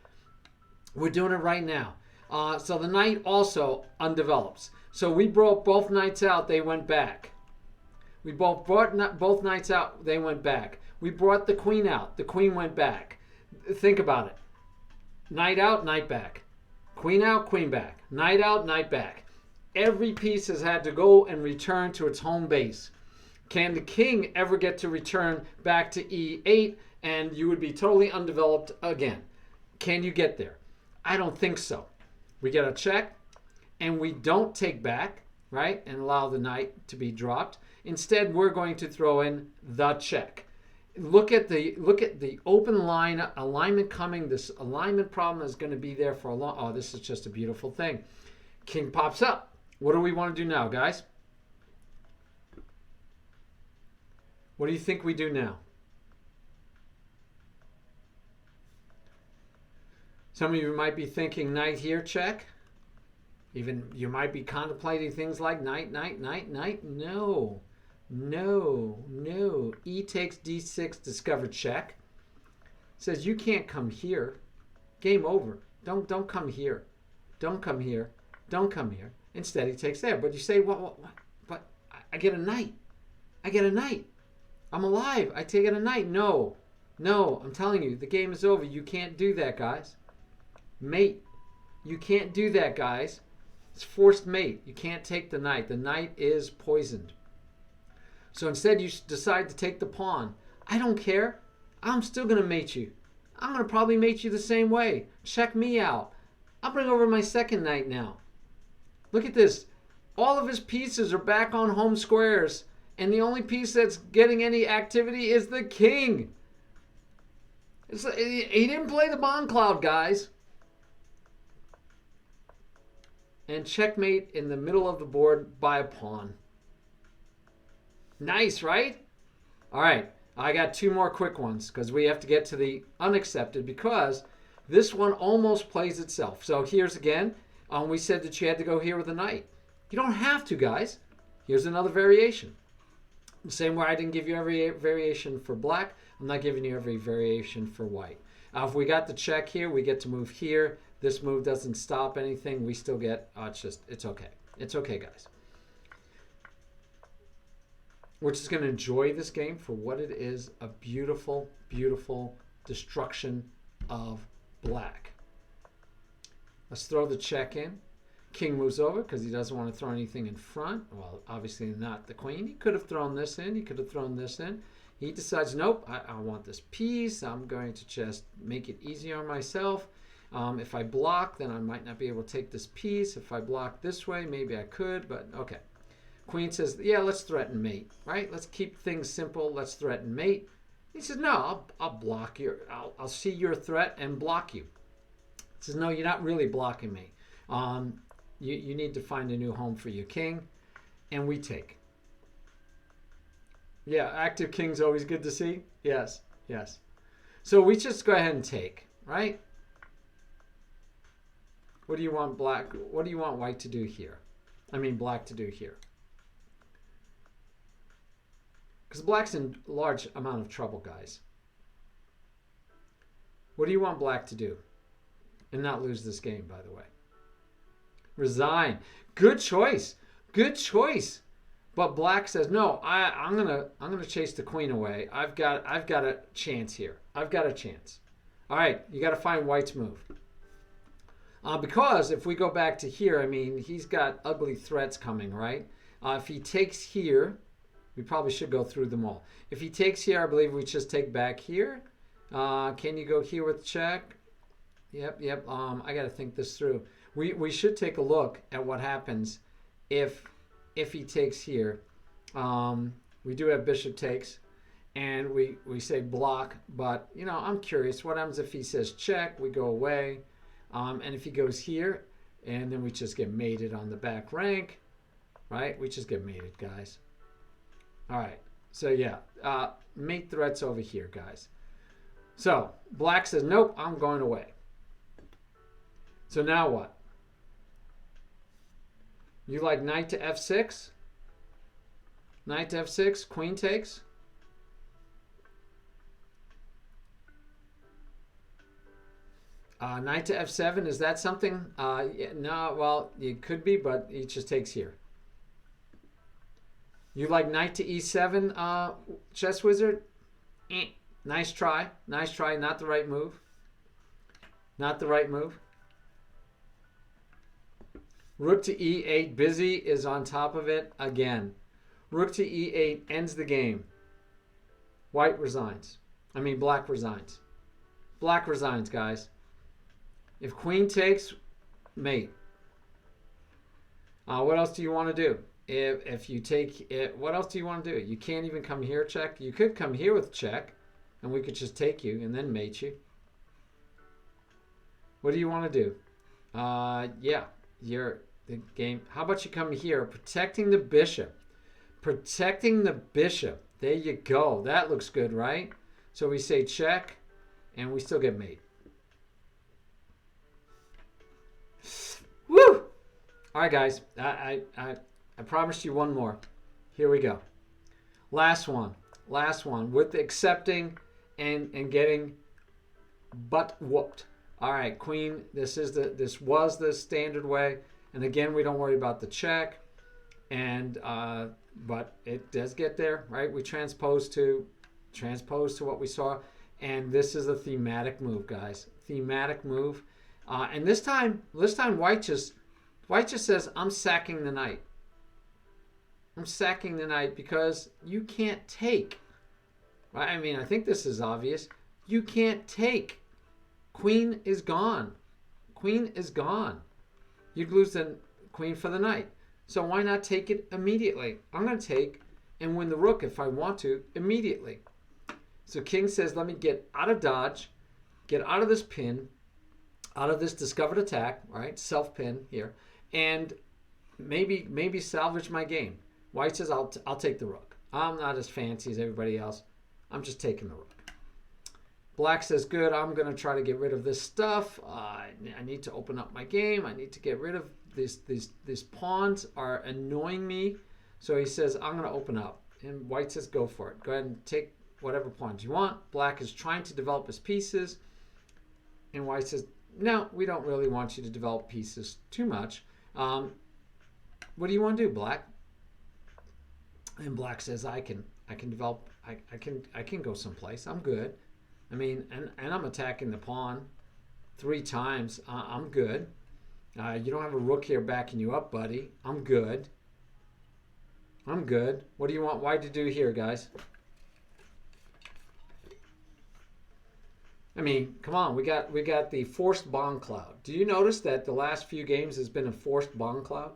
We're doing it right now. So the knight also undevelops. So we brought both knights out. They went back. We brought both knights out. They went back. We brought the queen out. The queen went back. Think about it. Knight out, knight back. Queen out, queen back. Knight out, knight back. Every piece has had to go and return to its home base. Can the king ever get to return back to e8 and you would be totally undeveloped again? Can you get there? I don't think so. We get a check and we don't take back, right, and allow the knight to be dropped. Instead, we're going to throw in the check. Look at the open line alignment coming. This alignment problem is going to be there for a long. Oh, this is just a beautiful thing. King pops up. What do we want to do now, guys? What do you think we do now? Some of you might be thinking knight here, check. Even you might be contemplating things like knight, knight, knight, knight. No, no, no. E takes d6, discover check. Says you can't come here. Game over. Don't come here. Don't come here. Don't come here. Instead, he takes there. But you say, well, but I get a knight. I get a knight. I'm alive. I take a knight. No, no. I'm telling you, the game is over. You can't do that, guys. Mate. You can't do that, guys. It's forced mate. You can't take the knight. The knight is poisoned. So instead, you decide to take the pawn. I don't care. I'm still going to mate you. I'm going to probably mate you the same way. Check me out. I'll bring over my second knight now. Look at this. All of his pieces are back on home squares. And the only piece that's getting any activity is the king. He didn't play the bomb cloud, guys. And checkmate in the middle of the board by a pawn. Nice, right? All right. I got two more quick ones because we have to get to the unaccepted because this one almost plays itself. So here's again. We said that you had to go here with a knight. You don't have to, guys. Here's another variation. The same way I didn't give you every variation for black, I'm not giving you every variation for white. If we got the check here, we get to move here. This move doesn't stop anything. We still get, it's okay. It's okay, guys. We're just going to enjoy this game for what it is, a beautiful, beautiful destruction of black. Let's throw the check in. King moves over because he doesn't want to throw anything in front. Well, obviously not the queen. He could have thrown this in. He could have thrown this in. He decides, nope, I want this piece. I'm going to just make it easier on myself. If I block, then I might not be able to take this piece. If I block this way, maybe I could, but okay. Queen says, yeah, let's threaten mate, right? Let's keep things simple. Let's threaten mate. He says, no, I'll block your, I'll see your threat and block you. He says, no, you're not really blocking me. You need to find a new home for your king. And we take. Yeah, active king's always good to see. Yes, yes. So we just go ahead and take, right? What do you want black? What do you want white to do here? I mean black to do here. Because black's in large amount of trouble, guys. What do you want black to do? And not lose this game, by the way. Resign. Good choice. Good choice. But black says, no, I'm gonna chase the queen away. I've got a chance here. I've got a chance. All right, you got to find white's move. Because if we go back to here, I mean, he's got ugly threats coming, right? If he takes here, we probably should go through them all. If he takes here, I believe we just take back here. Can you go here with check? Yep. I got to think this through. We should take a look at what happens if he takes here. We do have bishop takes, and we say block, but you know, I'm curious what happens if he says check. We go away, and if he goes here, and then we just get mated on the back rank, right? We just get mated, guys. All right, so yeah, mate threats over here, guys. So black says nope, I'm going away. So now what? You like knight to f6? Knight to f6, queen takes. Knight to f7, is that something? Yeah, no, well, it could be, but he just takes here. You like knight to e7, chess wizard? Nice try, not the right move. Not the right move. Rook to e8, busy is on top of it again. Rook to e8 ends the game. White resigns. I mean, black resigns. Black resigns, guys. If queen takes, mate. What else do you want to do? If you take it, what else do you want to do? You can't even come here, check. You could come here with check, and we could just take you and then mate you. What do you want to do? Yeah, the game. How about you come here, protecting the bishop. Protecting the bishop. There you go. That looks good, right? So we say check, and we still get mate. Woo! All right, guys. I promised you one more. Here we go. Last one. Last one. With accepting and getting butt whooped. All right, queen. This was the standard way. And again, we don't worry about the check. And but it does get there, right? We transpose to what we saw. And this is a thematic move, guys. Thematic move. And this time white just says, I'm sacking the knight. I'm sacking the knight because you can't take. Right? I mean, I think this is obvious. You can't take. Queen is gone. Queen is gone. You'd lose the queen for the knight. So why not take it immediately? I'm going to take and win the rook if I want to immediately. So king says, let me get out of dodge, get out of this pin, out of this discovered attack, right? Self pin here, and maybe salvage my game. White says, I'll take the rook. I'm not as fancy as everybody else. I'm just taking the rook. Black says, good, I'm going to try to get rid of this stuff. I need to open up my game. I need to get rid of these pawns are annoying me. So he says, I'm going to open up. And white says, go for it. Go ahead and take whatever pawns you want. Black is trying to develop his pieces. And white says, no, we don't really want you to develop pieces too much. What do you want to do, black? And black says, I can develop, I can go someplace. I'm good. I mean, and I'm attacking the pawn 3 times. I'm good. You don't have a rook here backing you up, buddy. I'm good. I'm good. What do you want white to do here, guys? I mean, come on, we got the forced bond cloud. Do you notice that the last few games has been a forced bond cloud?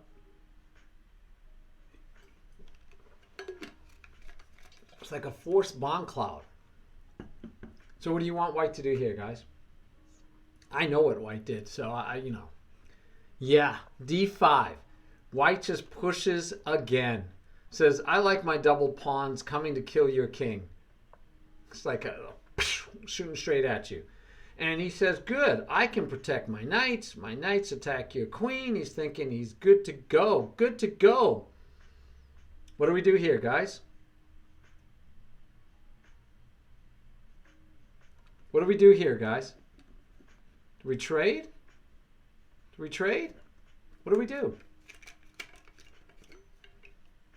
It's like a forced bond cloud. So what do you want white to do here, guys? I know what white did, so you know. Yeah, D5. White just pushes again. Says, I like my double pawns coming to kill your king. It's like shooting straight at you. And he says, good, I can protect my knights. My knights attack your queen. He's thinking he's good to go. Good to go. What do we do here, guys? What do we do here, guys? Do we trade? Do we trade? What do we do?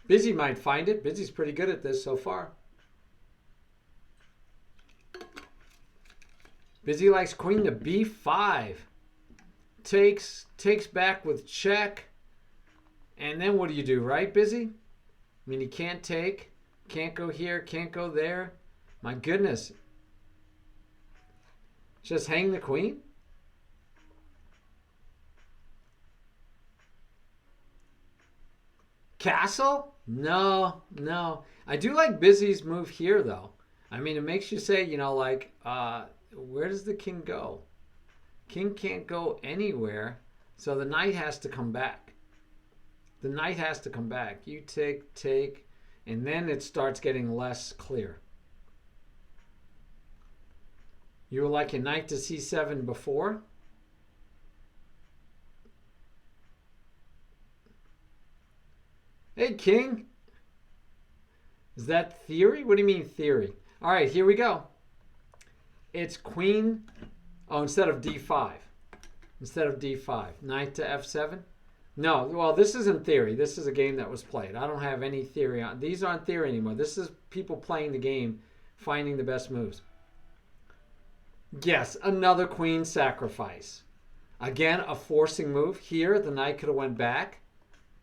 Busy might find it. Busy's pretty good at this so far. Busy likes queen to b5. Takes back with check. And then what do you do, right, Busy? I mean, he can't take. Can't go here. Can't go there. My goodness. Just hang the queen? Castle? No, no. I do like Busy's move here, though. I mean, it makes you say, you know, like, where does the king go? King can't go anywhere, so the knight has to come back. The knight has to come back. You take, and then it starts getting less clear. You were like a knight to c7 before. Hey, king. Is that theory? What do you mean theory? All right, here we go. It's queen. Oh, instead of d5. Instead of d5. Knight to f7. No, well, this isn't theory. This is a game that was played. I don't have any theory on. These aren't theory anymore. This is people playing the game, finding the best moves. Yes, another queen sacrifice. Again, a forcing move. Here, the knight could have went back.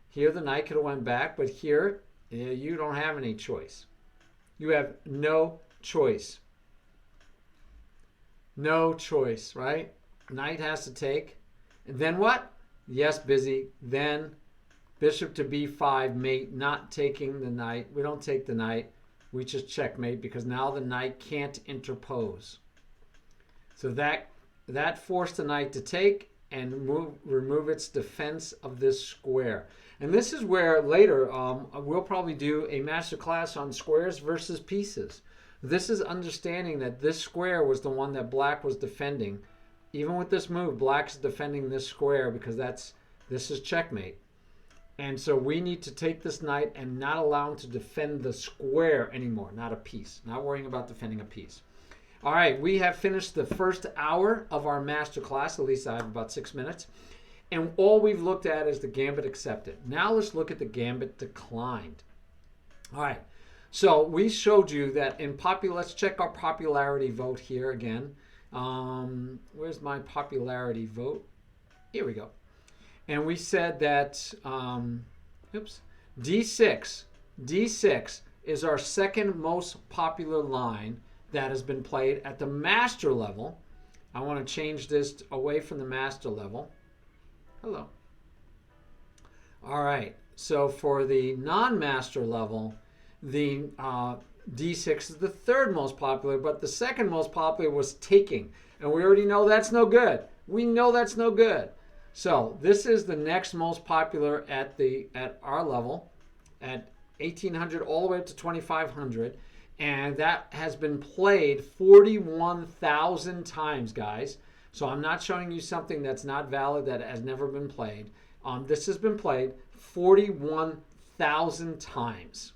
Here, the knight could have went back. But here, you don't have any choice. You have no choice. No choice, right? Knight has to take. And then what? Yes, Busy. Then bishop to b5, mate, not taking the knight. We don't take the knight. We just checkmate because now the knight can't interpose. So that forced the knight to take and remove its defense of this square. And this is where later we'll probably do a master class on squares versus pieces. This is understanding that this square was the one that black was defending. Even with this move, black's defending this square because this is checkmate. And so we need to take this knight and not allow him to defend the square anymore, not a piece. Not worrying about defending a piece. All right, we have finished the first hour of our master class. At least I have about 6 minutes. And all we've looked at is the gambit accepted. Now let's look at the gambit declined. All right, so we showed you that in let's check our popularity vote here again. Where's my popularity vote? Here we go. And we said that, D6 is our second most popular line that has been played at the master level. I want to change this away from the master level. Hello. All right. So for the non-master level, the D6 is the third most popular, but the second most popular was taking. And we already know that's no good. We know that's no good. So this is the next most popular at our level, at 1800 all the way up to 2500. And that has been played 41,000 times, guys. So I'm not showing you something that's not valid, that has never been played. This has been played 41,000 times.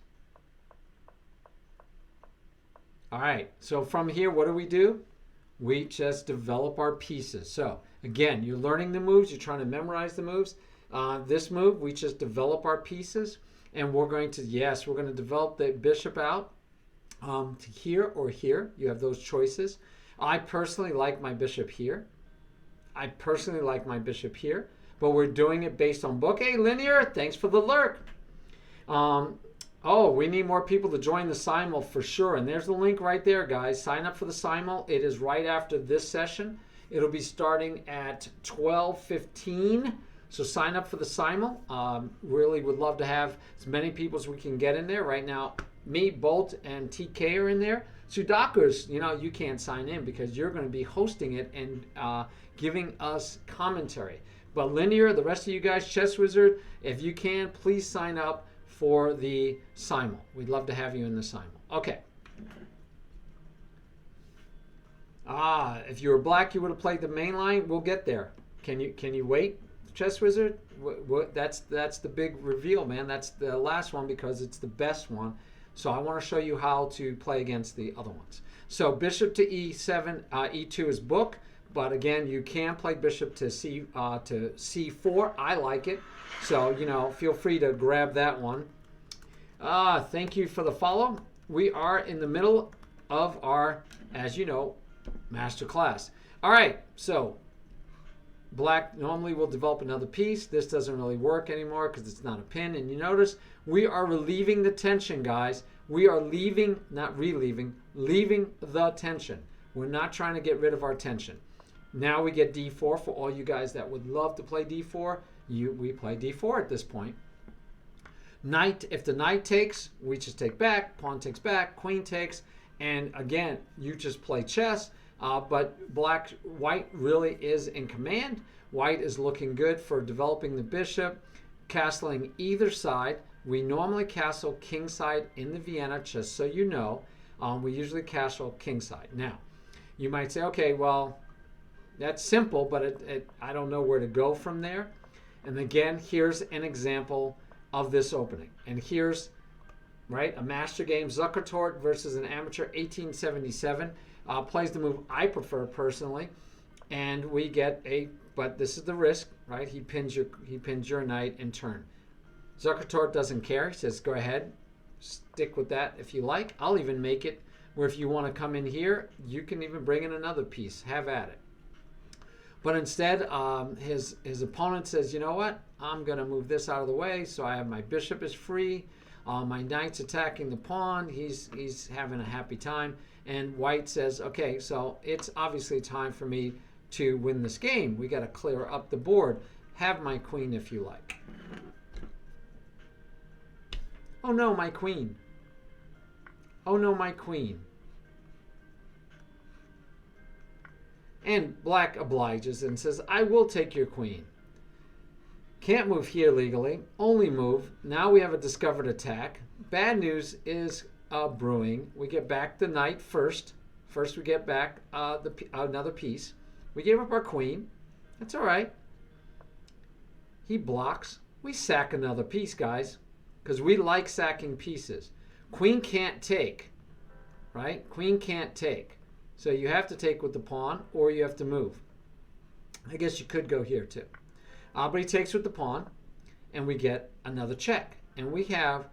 All right, so from here, what do? We just develop our pieces. So again, you're learning the moves. You're trying to memorize the moves. This move, we just develop our pieces. And we're going to develop the bishop out. To here or here. You have those choices. I personally like my bishop here. But we're doing it based on book. Hey, Linear, thanks for the lurk. Oh, we need more people to join the simul for sure. And there's the link right there, guys. Sign up for the simul. It is right after this session. It'll be starting at 12:15. So sign up for the simul. Really would love to have as many people as we can get in there. Right now, me, Bolt, and TK are in there. Sudakus, you can't sign in because you're going to be hosting it and giving us commentary. But Linear, the rest of you guys, Chess Wizard, if you can, please sign up for the simul. We'd love to have you in the simul. Okay. If you were black, you would have played the main line. We'll get there. Can you wait, Chess Wizard? That's the big reveal, man. That's the last one because it's the best one. So I want to show you how to play against the other ones. So bishop to e7, e2 is book. But again, you can play bishop to c4. I like it. So, feel free to grab that one. Thank you for the follow. We are in the middle of our, as you know, master class. All right, so black normally will develop another piece. This doesn't really work anymore because it's not a pin. And you notice we are relieving the tension, guys. We are leaving, not relieving, leaving the tension. We're not trying to get rid of our tension. Now we get d4 for all you guys that would love to play d4. We play d4 at this point. Knight, if the knight takes, we just take back. Pawn takes back. Queen takes. And again, you just play chess. But white really is in command. White is looking good for developing the bishop, castling either side. We normally castle kingside in the Vienna, just so you know. We usually castle kingside. Now, you might say, okay, well, that's simple, but I don't know where to go from there. And again, here's an example of this opening. And here's, a master game, Zuckertort versus an amateur, 1877. Plays the move I prefer personally. And we get but this is the risk, right? He pins your knight in turn. Zuckertort doesn't care. He says, go ahead, stick with that if you like. I'll even make it where if you want to come in here, you can even bring in another piece. Have at it. But instead, his opponent says, you know what? I'm going to move this out of the way so I have my bishop is free. My knight's attacking the pawn. He's having a happy time. And white says, okay, so it's obviously time for me to win this game. We got to clear up the board. Have my queen if you like. Oh no, my queen. Oh no, my queen. And black obliges and says, I will take your queen. Can't move here legally. Only move. Now we have a discovered attack. Bad news is brewing. We get back the knight first. First we get back another piece. We gave up our queen. That's all right. He blocks. We sack another piece, guys, because we like sacking pieces. Queen can't take, right? Queen can't take. So you have to take with the pawn or you have to move. I guess you could go here too. But he takes with the pawn and we get another check. And we have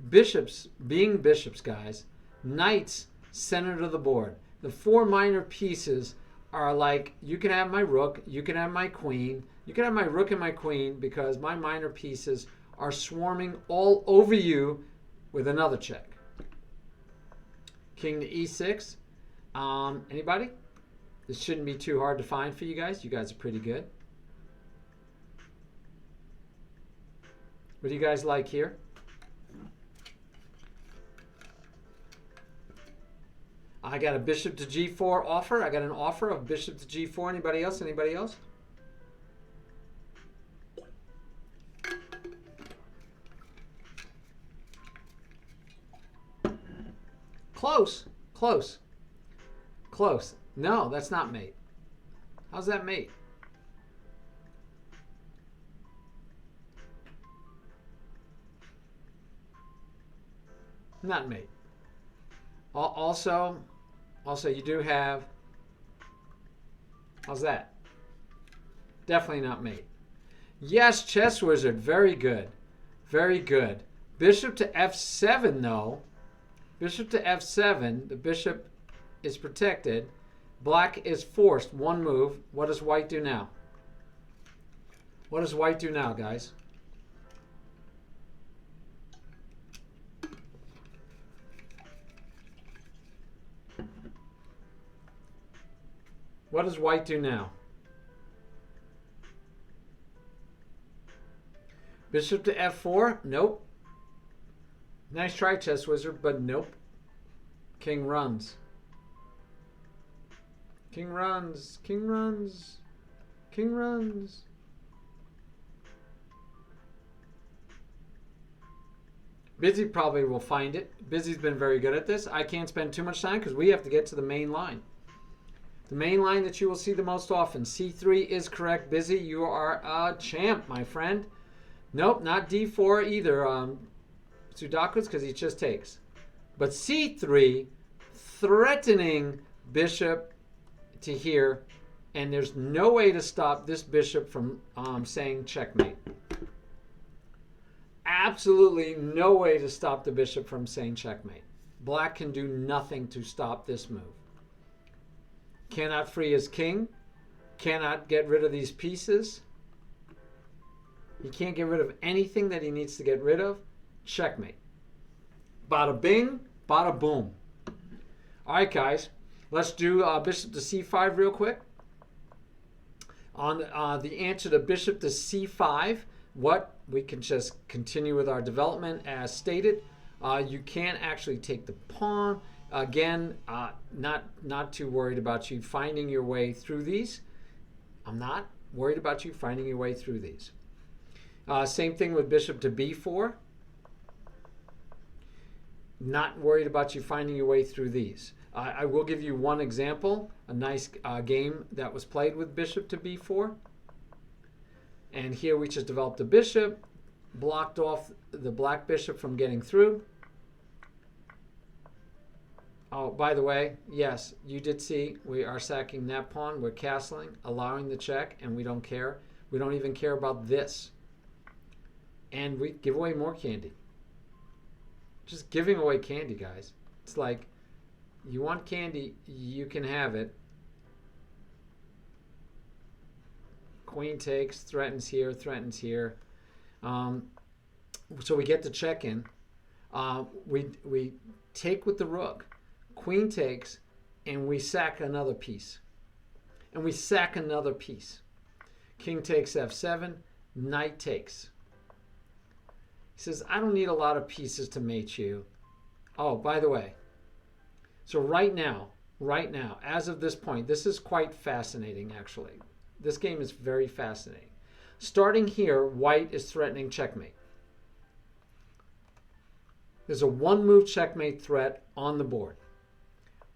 bishops being bishops, guys. Knights center to the board. The four minor pieces are like, you can have my rook, you can have my queen, you can have my rook and my queen because my minor pieces are swarming all over you with another check. King to e6. Anybody? This shouldn't be too hard to find for you guys. You guys are pretty good. What do you guys like here? I got a bishop to g4 offer. I got an offer of bishop to g4. Anybody else? Anybody else? Close. Close. Close. No, that's not mate. How's that mate? Not mate. Also, you do have, how's that? Definitely not mate. Yes, Chess Wizard. Very good. Very good. Bishop to f7, though. Bishop to f7. The bishop is protected. Black is forced. One move. What does white do now? What does white do now, guys? What does white do now? Bishop to f4? Nope. Nice try, chess wizard, but nope. King runs. King runs. King runs. King runs. Busy probably will find it. Busy's been very good at this. I can't spend too much time because we have to get to the main line. The main line that you will see the most often. C3 is correct. Busy, you are a champ, my friend. Nope, not D4 either. Sudokus, because he just takes. But C3, threatening bishop to here, and there's no way to stop this bishop from saying checkmate. Absolutely no way to stop the bishop from saying checkmate. Black can do nothing to stop this move. Cannot free his king. Cannot get rid of these pieces. He can't get rid of anything that he needs to get rid of. Checkmate. Bada bing, bada boom. All right, guys. Let's do bishop to c5 real quick. On the answer to bishop to c5, we can just continue with our development as stated. You can actually take the pawn. Again, not too worried about you finding your way through these. I'm not worried about you finding your way through these. Same thing with bishop to b4. Not worried about you finding your way through these. I will give you one example, a nice game that was played with bishop to b4. And here we just developed a bishop, blocked off the black bishop from getting through. Oh, by the way, yes, you did see we are sacking that pawn. We're castling, allowing the check, and we don't care. We don't even care about this. And we give away more candy. Just giving away candy, guys. It's like, you want candy, you can have it. Queen takes, threatens here, threatens here. So we get the check in. We take with the rook. Queen takes, and we sack another piece. And we sack another piece. King takes f7, knight takes. He says, I don't need a lot of pieces to mate you. Oh, by the way, so right now, as of this point, this is quite fascinating, actually. This game is very fascinating. Starting here, white is threatening checkmate. There's a one-move checkmate threat on the board.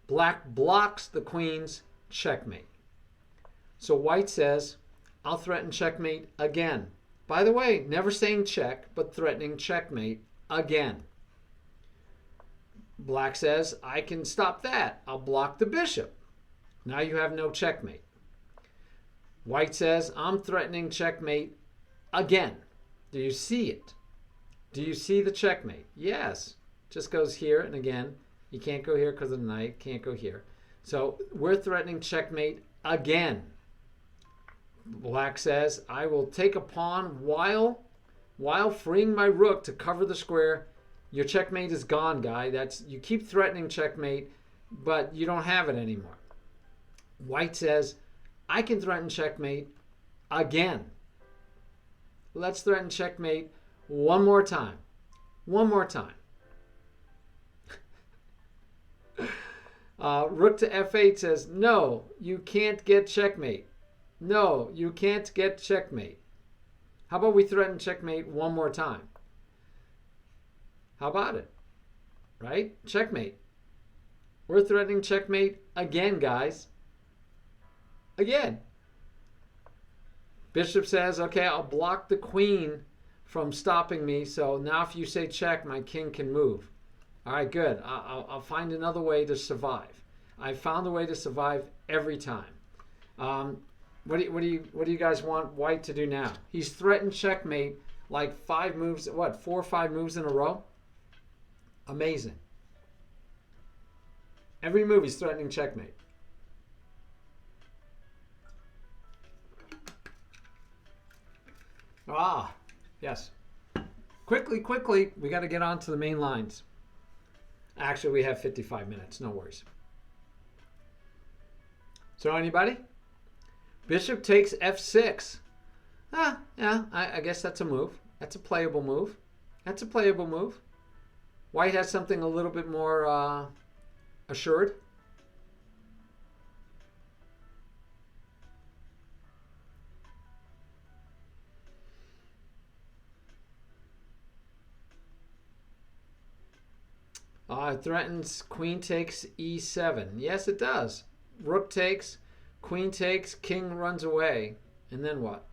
Black blocks the queen's checkmate. So white says, I'll threaten checkmate again. By the way, never saying check, but threatening checkmate again. Black says, I can stop that. I'll block the bishop. Now you have no checkmate. White says, I'm threatening checkmate again. Do you see it? Do you see the checkmate? Yes. Just goes here and again. You can't go here because of the knight. Can't go here. So we're threatening checkmate again. Black says, I will take a pawn while freeing my rook to cover the square. Your checkmate is gone, guy. You keep threatening checkmate, but you don't have it anymore. White says, I can threaten checkmate again. Let's threaten checkmate one more time. One more time. Rook to f8 says, no, you can't get checkmate. No, you can't get checkmate. How about we threaten checkmate one more time? How about it? Right? Checkmate. We're threatening checkmate again, guys. Again. Bishop says, okay, I'll block the queen from stopping me. So now if you say check, my king can move. All right, good. I'll find another way to survive. I found a way to survive every time. What do you guys want white to do now? He's threatened checkmate like 5 moves, 4 or 5 moves in a row? Amazing. Every move he's threatening checkmate. Ah, yes. Quickly, we got to get on to the main lines. Actually, we have 55 minutes, no worries. So anybody? Bishop takes f6. Yeah, I guess that's a move. That's a playable move. That's a playable move. White has something a little bit more assured. It threatens queen takes e7. Yes, it does. Rook takes, queen takes, king runs away. And then what?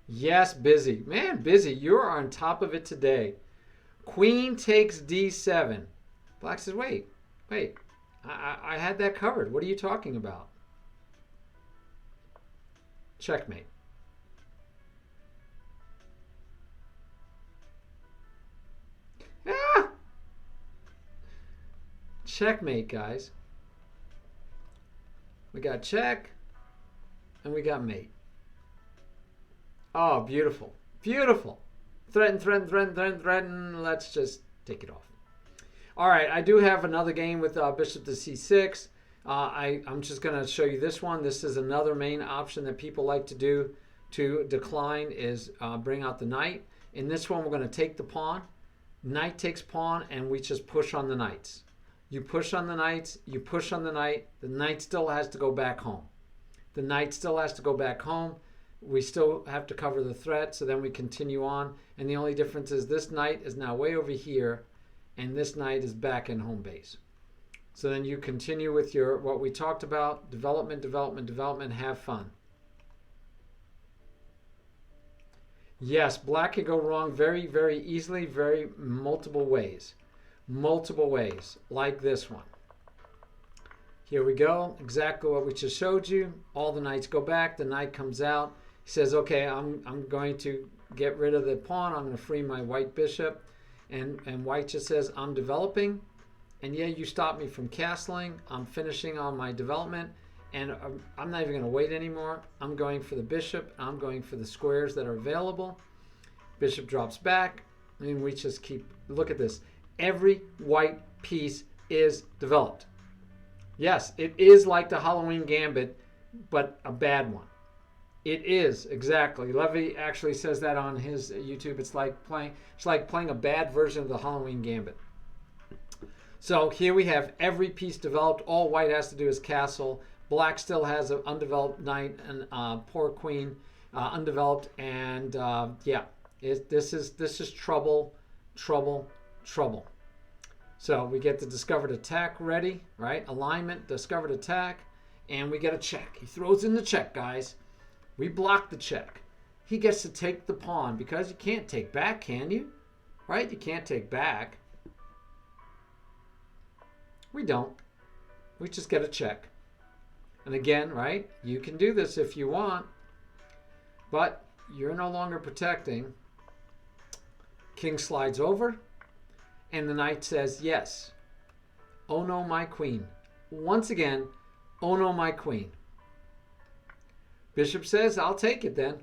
Yes, Busy. Man, Busy, you're on top of it today. Queen takes d7. Black says, wait. I had that covered. What are you talking about? Checkmate. Ah! Checkmate, guys. We got check and we got mate. Oh, beautiful. Beautiful. Threaten. Let's just take it off. All right, I do have another game with bishop to c6. I'm just going to show you this one. This is another main option that people like to do to decline is bring out the knight. In this one, we're going to take the pawn. Knight takes pawn, and we just push on the knights. You push on the knights, you push on the knight. The knight still has to go back home. The knight still has to go back home. We still have to cover the threat, so then we continue on. And the only difference is this knight is now way over here, and this knight is back in home base. So then you continue with your what we talked about, development, have fun. Yes, black can go wrong very, very easily, very multiple ways. Multiple ways, like this one. Here we go, exactly what we just showed you. All the knights go back, the knight comes out. He says, okay, I'm going to get rid of the pawn, I'm going to free my white bishop. And white just says, I'm developing. And yeah, you stopped me from castling. I'm finishing on my development. And I'm not even going to wait anymore. I'm going for the bishop. I'm going for the squares that are available. Bishop drops back. And we just keep, look at this. Every white piece is developed. Yes, it is like the Halloween Gambit, but a bad one. It is, exactly. Levy actually says that on his YouTube. It's like playing a bad version of the Halloween Gambit. So here we have every piece developed. All white has to do is castle. Black still has an undeveloped knight and poor queen, undeveloped. And yeah, this is trouble. So we get the discovered attack ready, right? Alignment, discovered attack, and we get a check. He throws in the check, guys. We block the check. He gets to take the pawn because you can't take back, can you? Right? You can't take back. We don't. We just get a check. And again, right? You can do this if you want, but you're no longer protecting. King slides over, and the knight says, yes. Oh no, my queen. Once again, oh no, my queen. Bishop says, I'll take it then.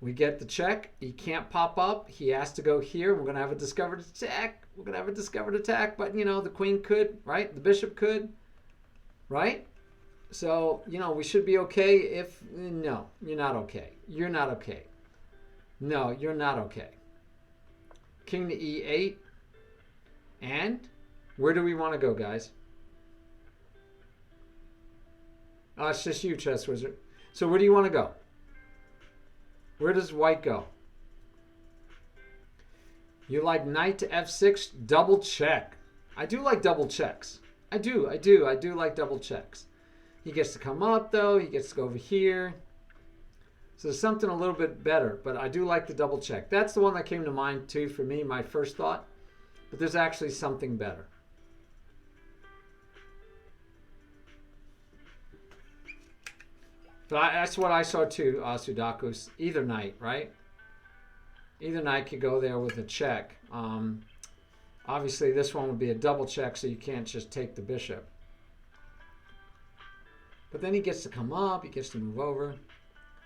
We get the check. He can't pop up. He has to go here. We're going to have a discovered attack. We're going to have a discovered attack. But, you know, the queen could, right? The bishop could, right? So, you know, we should be okay if... No, you're not okay. You're not okay. No, you're not okay. King to e8. And where do we want to go, guys? Oh, it's just you, Chess Wizard. So where do you want to go? Where does white go? You like knight to f6, double check. I do like double checks. I do like double checks. He gets to come up, though. He gets to go over here. So there's something a little bit better, but I do like the double check. That's the one that came to mind, too, for me, my first thought. But there's actually something better. But that's what I saw too, Sudakus. Either knight, right? Either knight could go there with a check. Obviously, this one would be a double check, so you can't just take the bishop. But then he gets to come up. He gets to move over.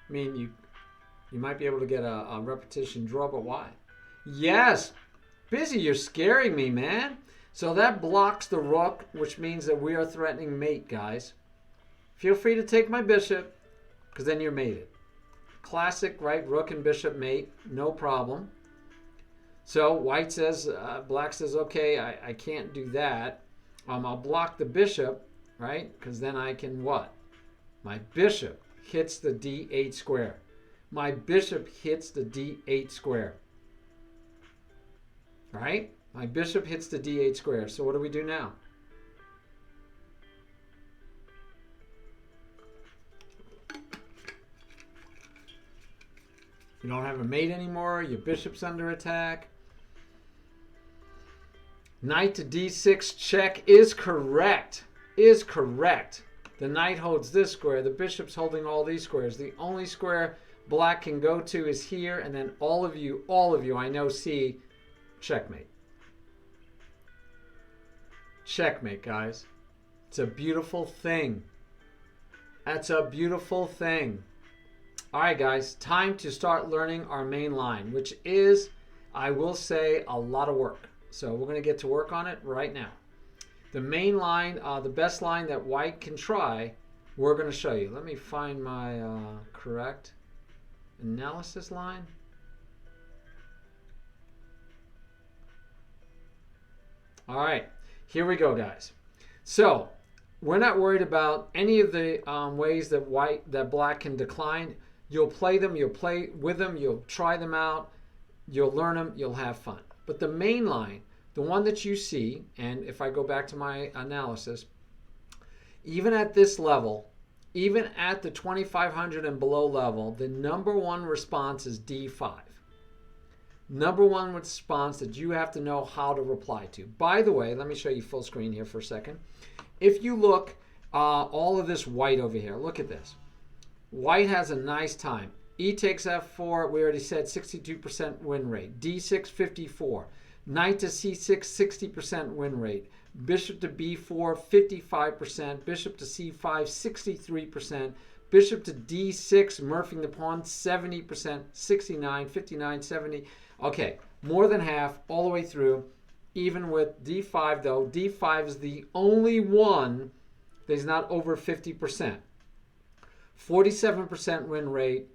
I mean, you might be able to get a repetition draw, but why? Yes! Busy, you're scaring me, man. So that blocks the rook, which means that we are threatening mate, guys. Feel free to take my bishop, because then you're mated. Classic, right? Rook and bishop mate, no problem. So white says, black says, okay, I can't do that. I'll block the bishop, right? Because then I can what? My bishop hits the d8 square. My bishop hits the d8 square. Right? My bishop hits the d8 square. So what do we do now? You don't have a mate anymore. Your bishop's under attack. Knight to d6 check is correct. Is correct. The knight holds this square. The bishop's holding all these squares. The only square black can go to is here. And then all of you, I know, see checkmate. Checkmate, guys. It's a beautiful thing. That's a beautiful thing. All right, guys. Time to start learning our main line, which is, I will say, a lot of work. So we're going to get to work on it right now. The main line, the best line that white can try, we're going to show you. Let me find my correct analysis line. All right, here we go, guys. So we're not worried about any of the ways that black can decline. You'll play them, you'll play with them, you'll try them out, you'll learn them, you'll have fun. But the main line, the one that you see, and if I go back to my analysis, even at this level, even at the 2500 and below level, the number one response is D5. Number one response that you have to know how to reply to. By the way, let me show you full screen here for a second. If you look, all of this white over here, look at this. White has a nice time. E takes F4, we already said 62% win rate. D6, 54. Knight to C6, 60% win rate. Bishop to B4, 55%. Bishop to C5, 63%. Bishop to D6, murphing the pawn, 70%, 69, 59, 70. Okay, more than half all the way through. Even with D5, though, D5 is the only one that is not over 50%. 47% win rate,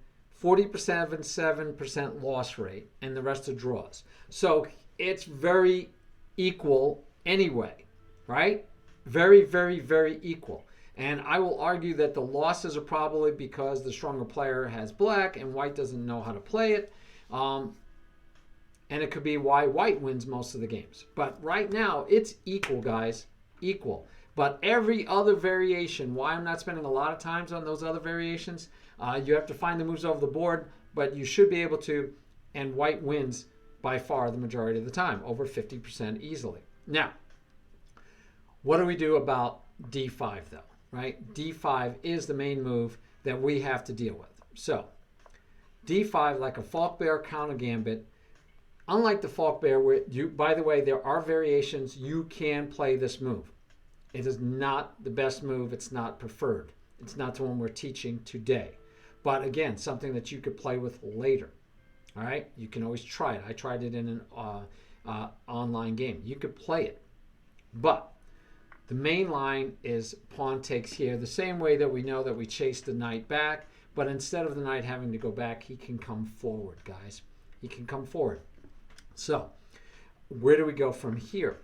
47% loss rate, and the rest are draws. So it's very equal anyway, right? Very, very, very equal. And I will argue that the losses are probably because the stronger player has black and white doesn't know how to play it. And it could be why white wins most of the games. But right now, it's equal, guys. Equal. But every other variation, why I'm not spending a lot of time on those other variations, you have to find the moves over the board, but you should be able to, and white wins by far the majority of the time, over 50% easily. Now, what do we do about D5 though, right? D5 is the main move that we have to deal with. So, D5, like a Falk Bear counter gambit, unlike the Falk Bear, where you, by the way, there are variations, you can play this move. It is not the best move. It's not preferred. It's not the one we're teaching today. But again, something that you could play with later. All right? You can always try it. I tried it in an online game. You could play it. But the main line is pawn takes here. The same way that we know that we chase the knight back. But instead of the knight having to go back, he can come forward, guys. He can come forward. So where do we go from here?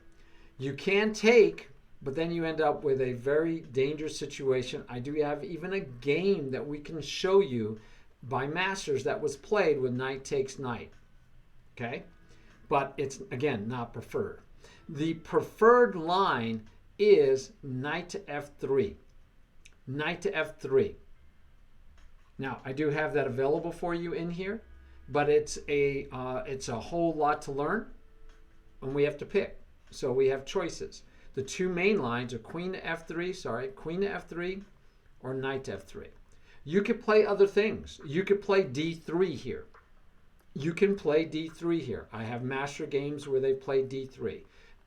You can take, but then you end up with a very dangerous situation. I do have even a game that we can show you by masters that was played with knight takes knight. Okay? But it's, again, not preferred. The preferred line is knight to F3. Knight to F3. Now, I do have that available for you in here, but it's a whole lot to learn, and we have to pick. So we have choices. The two main lines are queen to F3, queen to F3 or knight to F3. You could play other things. You could play D3 here. You can play D3 here. I have master games where they play D3.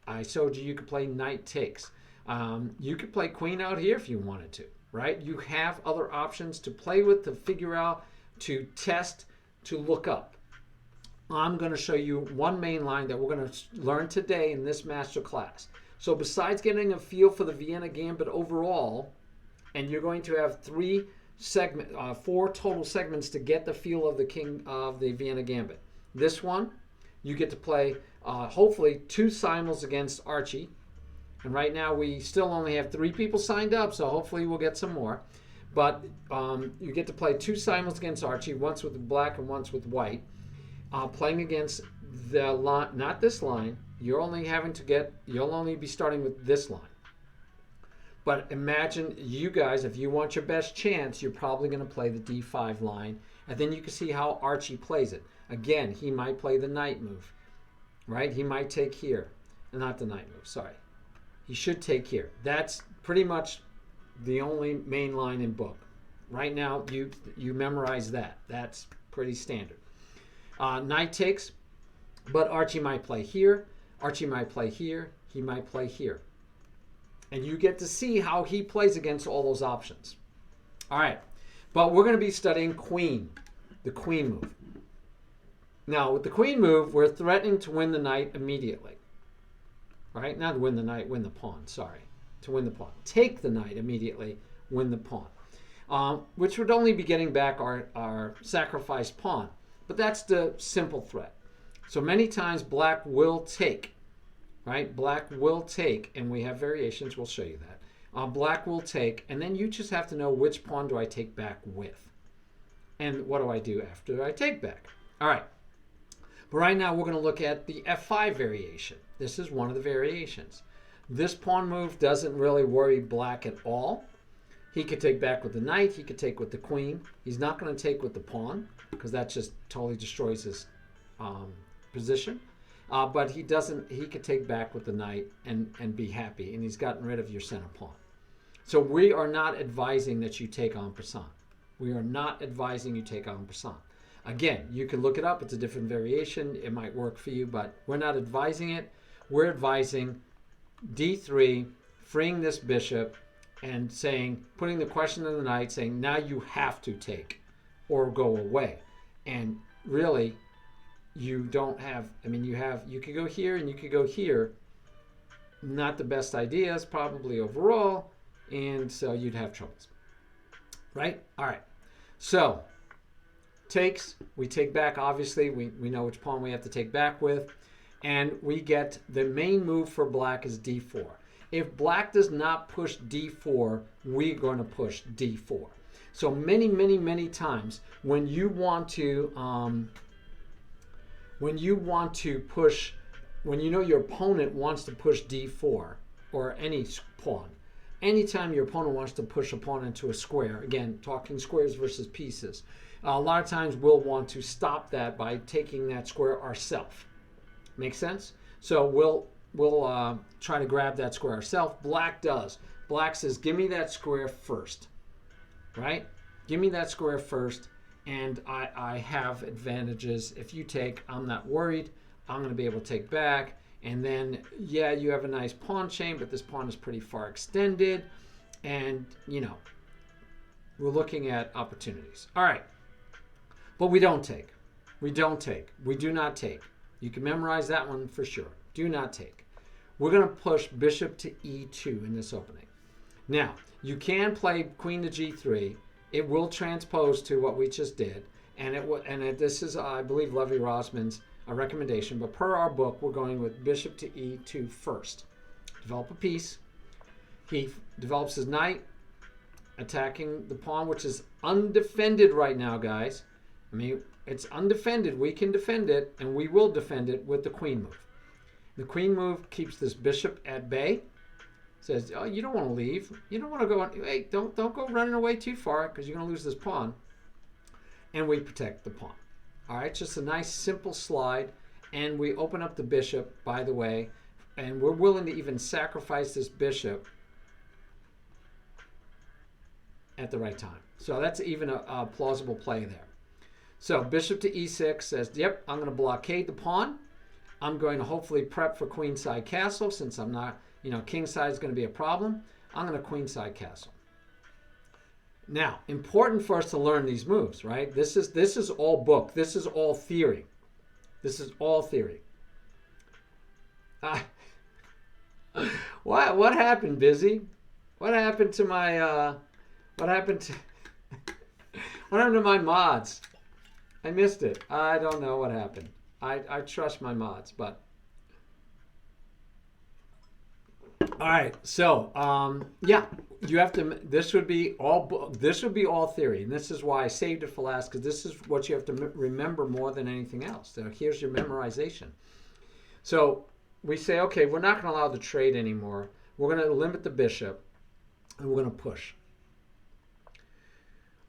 I showed you could play knight takes. You could play queen out here if you wanted to, right? You have other options to play with, to figure out, to test, to look up. I'm going to show you one main line that we're going to learn today in this master class. So besides getting a feel for the Vienna Gambit overall, and you're going to have four total segments to get the feel of the king of the Vienna Gambit. This one, you get to play hopefully 2 simultaneous against Archie. And right now we still only have 3 people signed up, so hopefully we'll get some more. But you get to play 2 simultaneous against Archie, once with black and once with white. Playing against the line, not this line. You'll only be starting with this line. But imagine you guys, if you want your best chance, you're probably going to play the D5 line. And then you can see how Archie plays it. Again, he might play the knight move, right? He might take here. Not the knight move, sorry. He should take here. That's pretty much the only main line in book. Right now, you memorize that. That's pretty standard. Knight takes, but Archie might play here. Archie might play here. He might play here. And you get to see how he plays against all those options. All right. But we're going to be studying queen, the queen move. Now, with the queen move, we're threatening to win the knight immediately. Right? Not win the knight, win the pawn. Sorry. To win the pawn. Take the knight immediately, win the pawn. Which would only be getting back our sacrificed pawn. But that's the simple threat. So many times black will take. Right? Black will take, and we have variations. We'll show you that. Black will take, and then you just have to know which pawn do I take back with. And what do I do after I take back? All right. But right now we're going to look at the F5 variation. This is one of the variations. This pawn move doesn't really worry black at all. He could take back with the knight. He could take with the queen. He's not going to take with the pawn because that just totally destroys his position. But he could take back with the knight and be happy. And he's gotten rid of your center pawn. So we are not advising that you take en passant. We are not advising you take en passant. Again, you can look it up. It's a different variation. It might work for you, but we're not advising it. We're advising D3, freeing this bishop, and putting the question on the knight, saying, now you have to take or go away. And really, you don't have, you could go here and you could go here. Not the best ideas, probably overall, and so you'd have troubles. Right? All right. So, takes, we take back, obviously. We know which pawn we have to take back with. And we get the main move for black is D4. If black does not push D4, we're going to push D4. So many, many, many times when you want to push, when you know your opponent wants to push D4 or any pawn, anytime your opponent wants to push a pawn into a square, again, talking squares versus pieces, a lot of times we'll want to stop that by taking that square ourselves. Make sense? So we'll try to grab that square ourselves. Black does. Black says, give me that square first. Right? Give me that square first, and I have advantages. If you take, I'm not worried. I'm going to be able to take back. And then, yeah, you have a nice pawn chain, but this pawn is pretty far extended. And, we're looking at opportunities. All right. But we don't take. We don't take. We do not take. You can memorize that one for sure. Do not take. We're going to push bishop to e2 in this opening. Now, you can play queen to g3. It will transpose to what we just did. This is, I believe, Levy Rosman's recommendation. But per our book, we're going with bishop to e2 first. Develop a piece. He develops his knight, attacking the pawn, which is undefended right now, guys. It's undefended. We can defend it, and we will defend it with the queen move. The queen move keeps this bishop at bay. Says, oh, you don't want to leave. You don't want to go. Hey, don't go running away too far because you're going to lose this pawn. And we protect the pawn. All right, just a nice simple slide. And we open up the bishop, by the way, and we're willing to even sacrifice this bishop at the right time. So that's even a plausible play there. So bishop to e6 says, yep, I'm going to blockade the pawn. I'm going to hopefully prep for queenside castle since I'm not, kingside is going to be a problem. I'm going to queenside castle. Now, important for us to learn these moves, right? This is all book. This is all theory. This is all theory. What happened, Busy? What happened to my what happened to what happened to my mods? I missed it. I don't know what happened. I trust my mods, but all right. So yeah, you have to. This would be all theory, and this is why I saved it for last, because this is what you have to remember more than anything else. So here's your memorization. So we say, okay, we're not going to allow the trade anymore. We're going to limit the bishop, and we're going to push.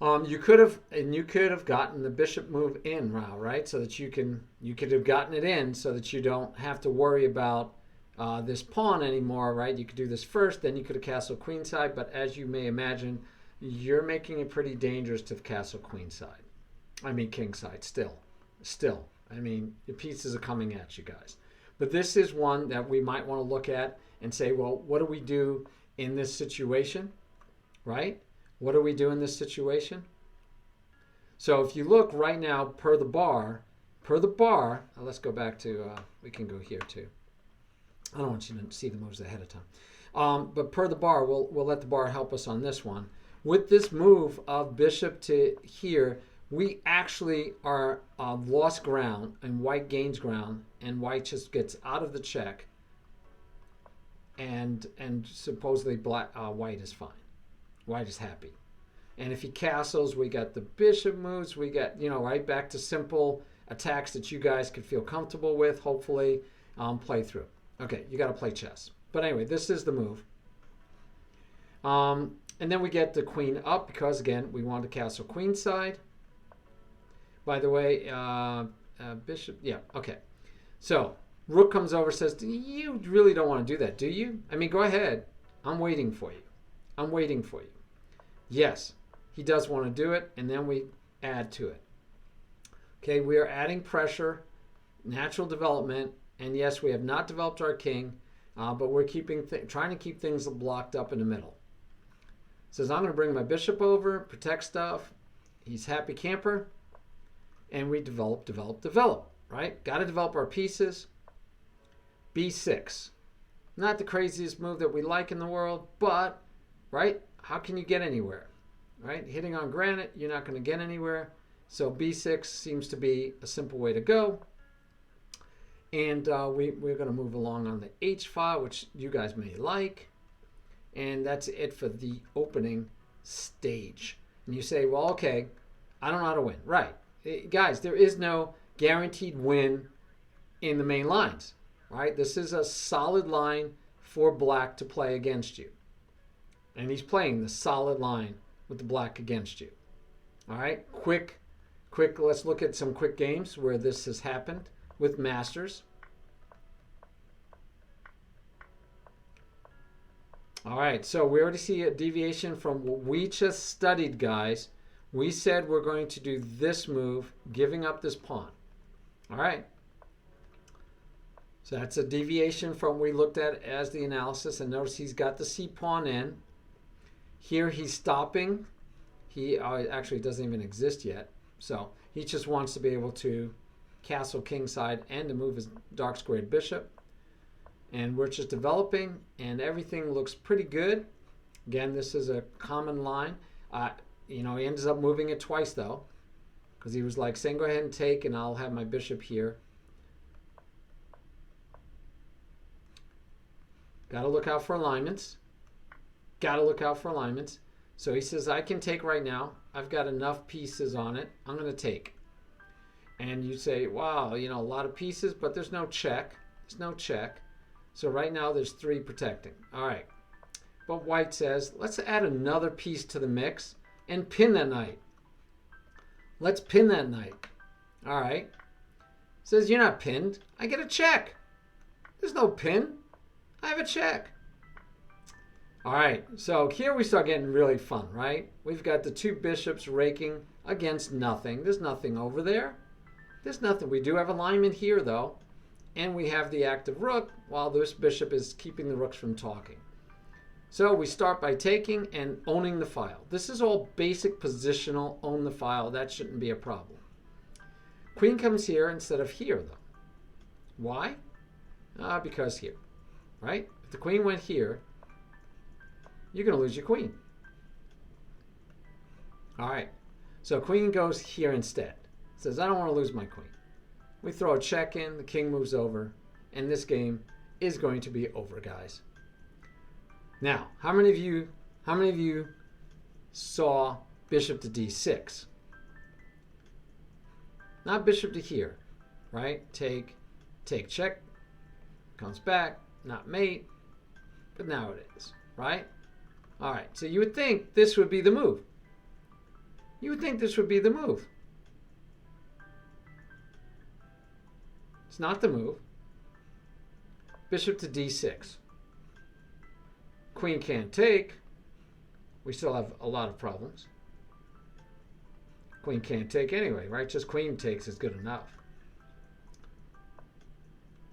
You could have gotten the bishop move in now, right? So that you could have gotten it in, so that you don't have to worry about this pawn anymore, right? You could do this first, then you could have castled queenside. But as you may imagine, you're making it pretty dangerous to castle queenside. I mean kingside. Still. I mean, your pieces are coming at you guys. But this is one that we might want to look at and say, well, what do we do in this situation, right? What do we do in this situation? So if you look right now, per the bar, let's go back to, we can go here too. I don't want you to see the moves ahead of time. But per the bar, we'll let the bar help us on this one. With this move of bishop to here, we actually are lost ground, and white gains ground, and white just gets out of the check, and supposedly white is fine. White is happy. And if he castles, we got the bishop moves. We got, right back to simple attacks that you guys could feel comfortable with, hopefully, play through. Okay, you got to play chess. But anyway, this is the move. And then we get the queen up because, again, we want to castle queenside. By the way, bishop, yeah, okay. So rook comes over, says, you really don't want to do that, do you? I mean, go ahead. I'm waiting for you. Yes, he does want to do it, and then we add to it. Okay, we are adding pressure, natural development, and yes, we have not developed our king, but we're trying to keep things blocked up in the middle. Says, I'm going to bring my bishop over, protect stuff. He's happy camper, and we develop, right? Got to develop our pieces. B6. Not the craziest move that we like in the world, but, right, how can you get anywhere? Right? Hitting on granite, you're not going to get anywhere. So B6 seems to be a simple way to go. And we're going to move along on the H file, which you guys may like. And that's it for the opening stage. And you say, well, okay, I don't know how to win. Right. Guys, there is no guaranteed win in the main lines. Right? This is a solid line for black to play against you. And he's playing the solid line with the black against you. All right, quick, let's look at some quick games where this has happened with masters. All right, so we already see a deviation from what we just studied, guys. We said we're going to do this move, giving up this pawn. All right. So that's a deviation from what we looked at as the analysis. And notice he's got the C pawn in. Here he's stopping. He actually doesn't even exist yet. So he just wants to be able to castle kingside and to move his dark squared bishop. And we're just developing, and everything looks pretty good. Again, this is a common line. He ends up moving it twice, though, because he was like saying, go ahead and take, and I'll have my bishop here. Got to look out for alignments. So he says, I can take right now. I've got enough pieces on it. I'm going to take. And you say, wow, a lot of pieces, but there's no check. So right now there's 3 protecting. All right. But white says, let's add another piece to the mix and pin that knight. Let's pin that knight. All right. Says, you're not pinned. I get a check. There's no pin. I have a check. All right, so here we start getting really fun, right? We've got the 2 bishops raking against nothing. There's nothing over there. There's nothing. We do have alignment here, though. And we have the active rook, while this bishop is keeping the rooks from talking. So we start by taking and owning the file. This is all basic positional, own the file. That shouldn't be a problem. Queen comes here instead of here, though. Why? Because here, right? If the queen went here, you're going to lose your queen. All right. So queen goes here instead. Says, I don't want to lose my queen. We throw a check in, the king moves over, and this game is going to be over, guys. Now, how many of you saw bishop to d6? Not bishop to here, right? Take, check, comes back, not mate, but now it is, right? All right, so you would think this would be the move. You would think this would be the move. It's not the move. Bishop to d6. Queen can't take. We still have a lot of problems. Queen can't take anyway, right? Just queen takes is good enough.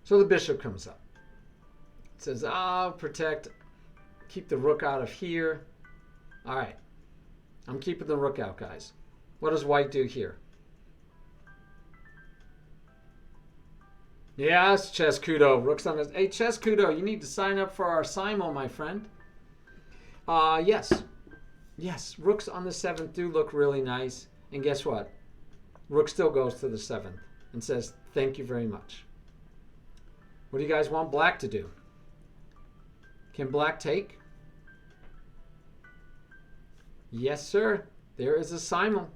So the bishop comes up. It says, I'll protect, keep the rook out of here. All right. I'm keeping the rook out, guys. What does white do here? Yes, Chess Kudo. Rook's on this. Hey, Chess Kudo, you need to sign up for our Simo, my friend. Yes. Yes, rooks on the 7th do look really nice. And guess what? Rook still goes to the 7th and says, thank you very much. What do you guys want black to do? Can black take? Yes, sir. There is a Simo.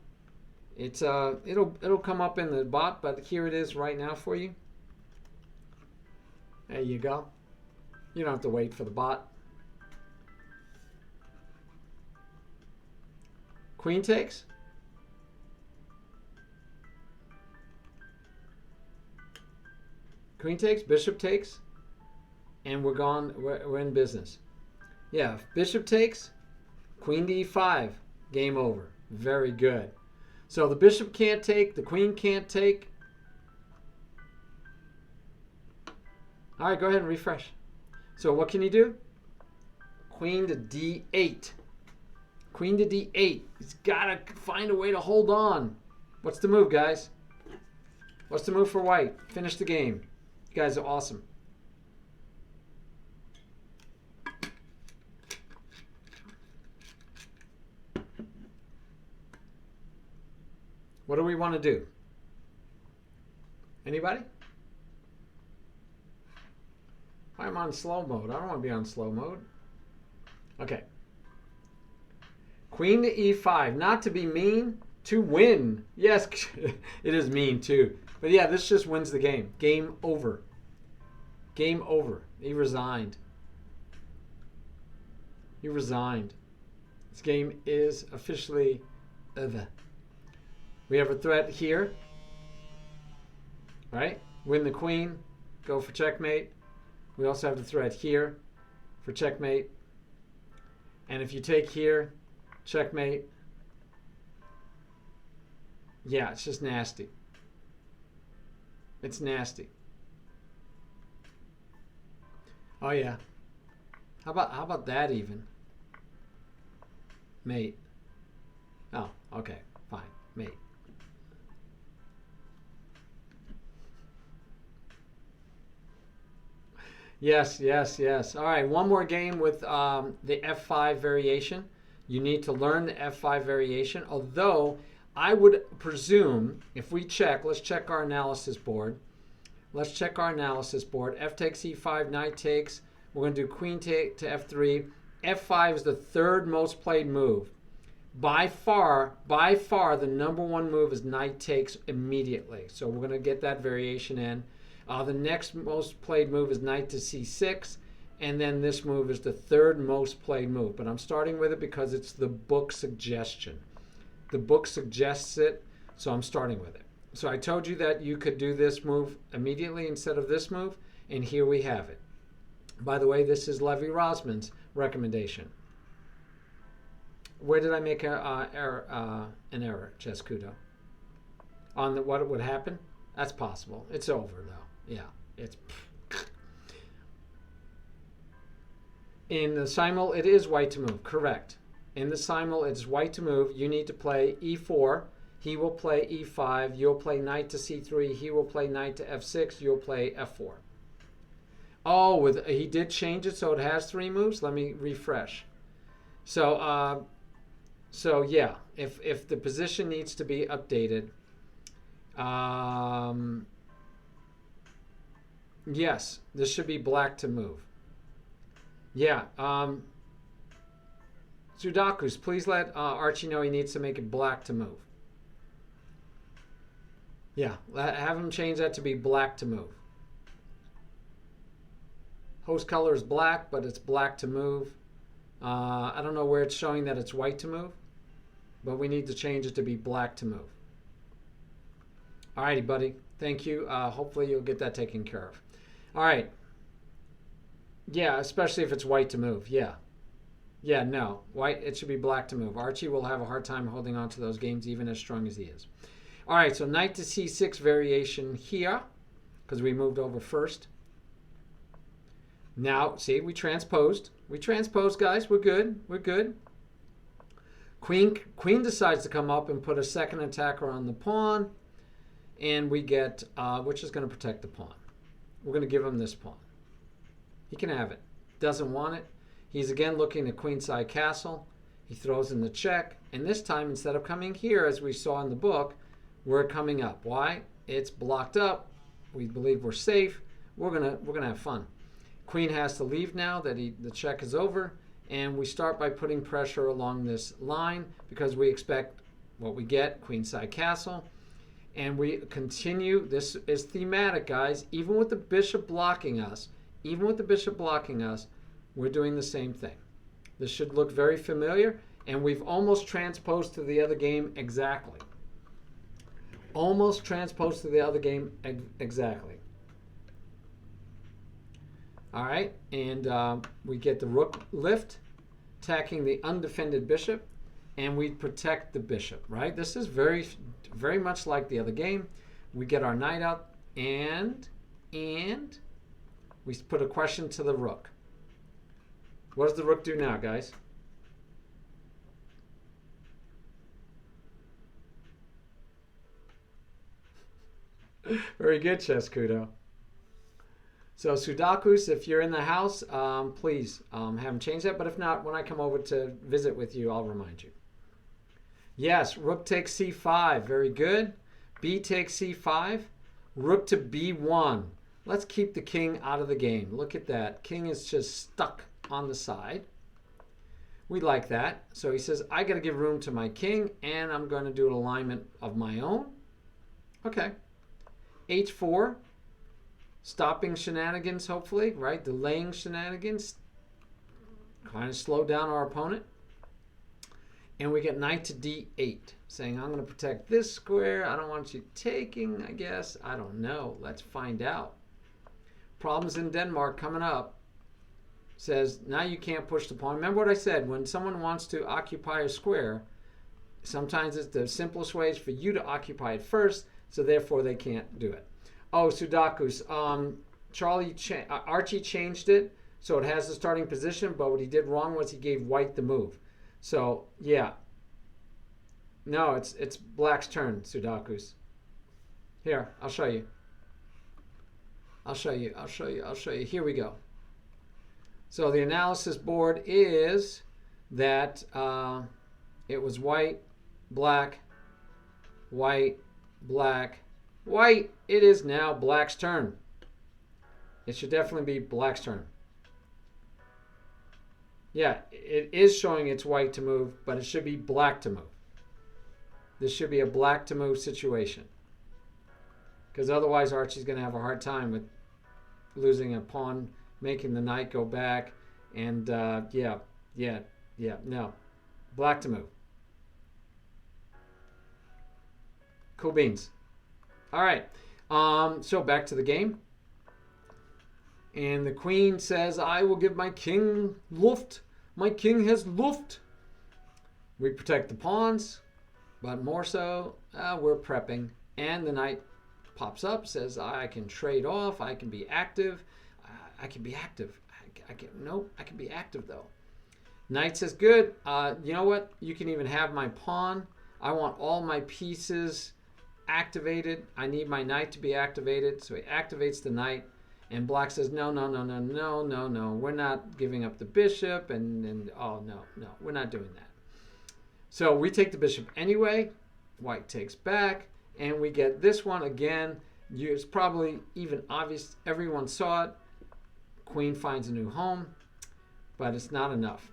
It's it'll come up in the bot, but here it is right now for you. There you go. You don't have to wait for the bot. Queen takes. Queen takes, bishop takes, and we're gone. We're in business. Yeah, if bishop takes, queen to e5, game over. Very good. So the bishop can't take, the queen can't take. All right, go ahead and refresh. So what can you do? Queen to d8. Queen to d8. He's got to find a way to hold on. What's the move, guys? What's the move for white? Finish the game. You guys are awesome. What do we want to do? Anybody? I'm on slow mode. I don't want to be on slow mode. Okay. Queen to e5. Not to be mean, to win. Yes, it is mean too. But yeah, this just wins the game. Game over. Game over. He resigned. He resigned. This game is officially over. We have a threat here. Right? Win the queen. Go for checkmate. We also have the threat here for checkmate. And if you take here, checkmate. Yeah, it's just nasty. It's nasty. Oh yeah. How about that even? Mate. Oh, okay. Fine. Mate. Yes, yes, yes. All right, one more game with the F5 variation. You need to learn the F5 variation, although I would presume, if we check, let's check our analysis board. Let's check our analysis board. F takes E5, knight takes. We're going to do queen take to F3. F5 is the third most played move. By far, the number one move is knight takes immediately. So we're going to get that variation in. The next most played move is knight to C6. And then this move is the third most played move. But I'm starting with it because it's the book suggestion. The book suggests it, so I'm starting with it. So I told you that you could do this move immediately instead of this move, and here we have it. By the way, this is Levy Rosman's recommendation. Where did I make an error, Chess Kudo? On what would happen? That's possible. It's over, though. Yeah, it's... In the simul, it is white to move. Correct. In the simul, it's white to move. You need to play e4. He will play e5. You'll play knight to c3. He will play knight to f6. You'll play f4. Oh, he did change it so it has 3 moves. Let me refresh. So yeah, if the position needs to be updated, yes, this should be black to move. Yeah. Sudakus, please let Archie know he needs to make it black to move. Yeah, have him change that to be black to move. Host color is black, but it's black to move. I don't know where it's showing that it's white to move, but we need to change it to be black to move. Alrighty, buddy. Thank you. Hopefully you'll get that taken care of. All right. Yeah, especially if it's white to move. Yeah. Yeah, no. White, it should be black to move. Archie will have a hard time holding on to those games, even as strong as he is. All right, so knight to c6 variation here, because we moved over first. Now, see, we transposed. We transposed, guys. We're good. We're good. Queen decides to come up and put a second attacker on the pawn. And we get, which is going to protect the pawn. We're going to give him this pawn. He can have it. Doesn't want it. He's again looking at queenside castle. He throws in the check. And this time, instead of coming here, as we saw in the book, we're coming up. Why? It's blocked up. We believe we're safe. We're gonna have fun. Queen has to leave now that the check is over. And we start by putting pressure along this line because we expect what we get, queenside castle. And we continue. This is thematic, guys. Even with the bishop blocking us, we're doing the same thing. This should look very familiar, and we've almost transposed to the other game exactly. Almost transposed to the other game exactly. All right, and we get the rook lift, attacking the undefended bishop, and we protect the bishop, right? This is very, very much like the other game. We get our knight out, and we put a question to the rook. What does the rook do now, guys? Very good, Chescudo. So Sudakus, if you're in the house, please have him change that. But if not, when I come over to visit with you, I'll remind you. Yes, rook takes c5. Very good. B takes c5. Rook to b1. Let's keep the king out of the game. Look at that. King is just stuck on the side. We like that. So he says, I got to give room to my king, and I'm going to do an alignment of my own. Okay. h4. Stopping shenanigans, hopefully, right? Delaying shenanigans. Kind of slow down our opponent. And we get knight to d8, saying, I'm going to protect this square. I don't want you taking, I guess. I don't know. Let's find out. Problems in Denmark coming up. Says, now you can't push the pawn. Remember what I said. When someone wants to occupy a square, sometimes it's the simplest way is for you to occupy it first, so therefore they can't do it. Oh, Sudakus. Archie changed it, so it has the starting position, but what he did wrong was he gave white the move. So, yeah. No, it's black's turn, Sudakus. Here, I'll show you. I'll show you. Here we go. So the analysis board is that it was white, black, white, black, white. It is now black's turn. It should definitely be black's turn. Yeah, it is showing it's white to move, but it should be black to move. This should be a black to move situation. Because otherwise Archie's going to have a hard time with losing a pawn, making the knight go back, and no. Black to move. Cool beans. All right, so back to the game. And the queen says, I will give my king Luft. My king has Luft. We protect the pawns, but more so, we're prepping. And the knight pops up, says, I can trade off, I can be active. I can be active. I can be active though. Knight says, good. You know what? You can even have my pawn. I want all my pieces activated. I need my knight to be activated. So he activates the knight. And black says, no, no, no, no, no, no, no. We're not giving up the bishop. And oh, no, no, we're not doing that. So we take the bishop anyway. White takes back. And we get this one again. It's probably even obvious. Everyone saw it. Queen finds a new home. But it's not enough.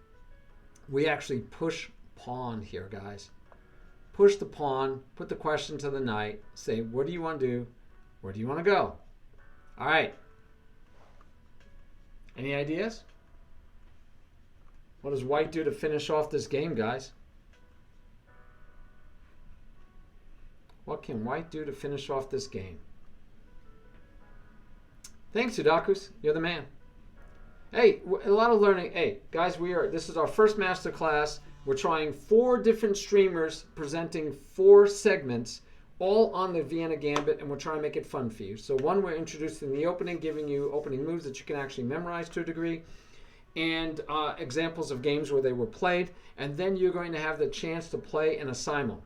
We actually push pawn here, guys. Push the pawn. Put the question to the knight. Say, what do you want to do? Where do you want to go? All right. Any ideas? What does white do to finish off this game, guys? What can white do to finish off this game? Thanks, Sudakus. You're the man. Hey, a lot of learning. Hey, guys, this is our first master class. We're trying 4 different streamers presenting 4 segments, all on the Vienna Gambit, and we're trying to make it fun for you. So one, we're introducing the opening, giving you opening moves that you can actually memorize to a degree, and examples of games where they were played, and then you're going to have the chance to play in a simul.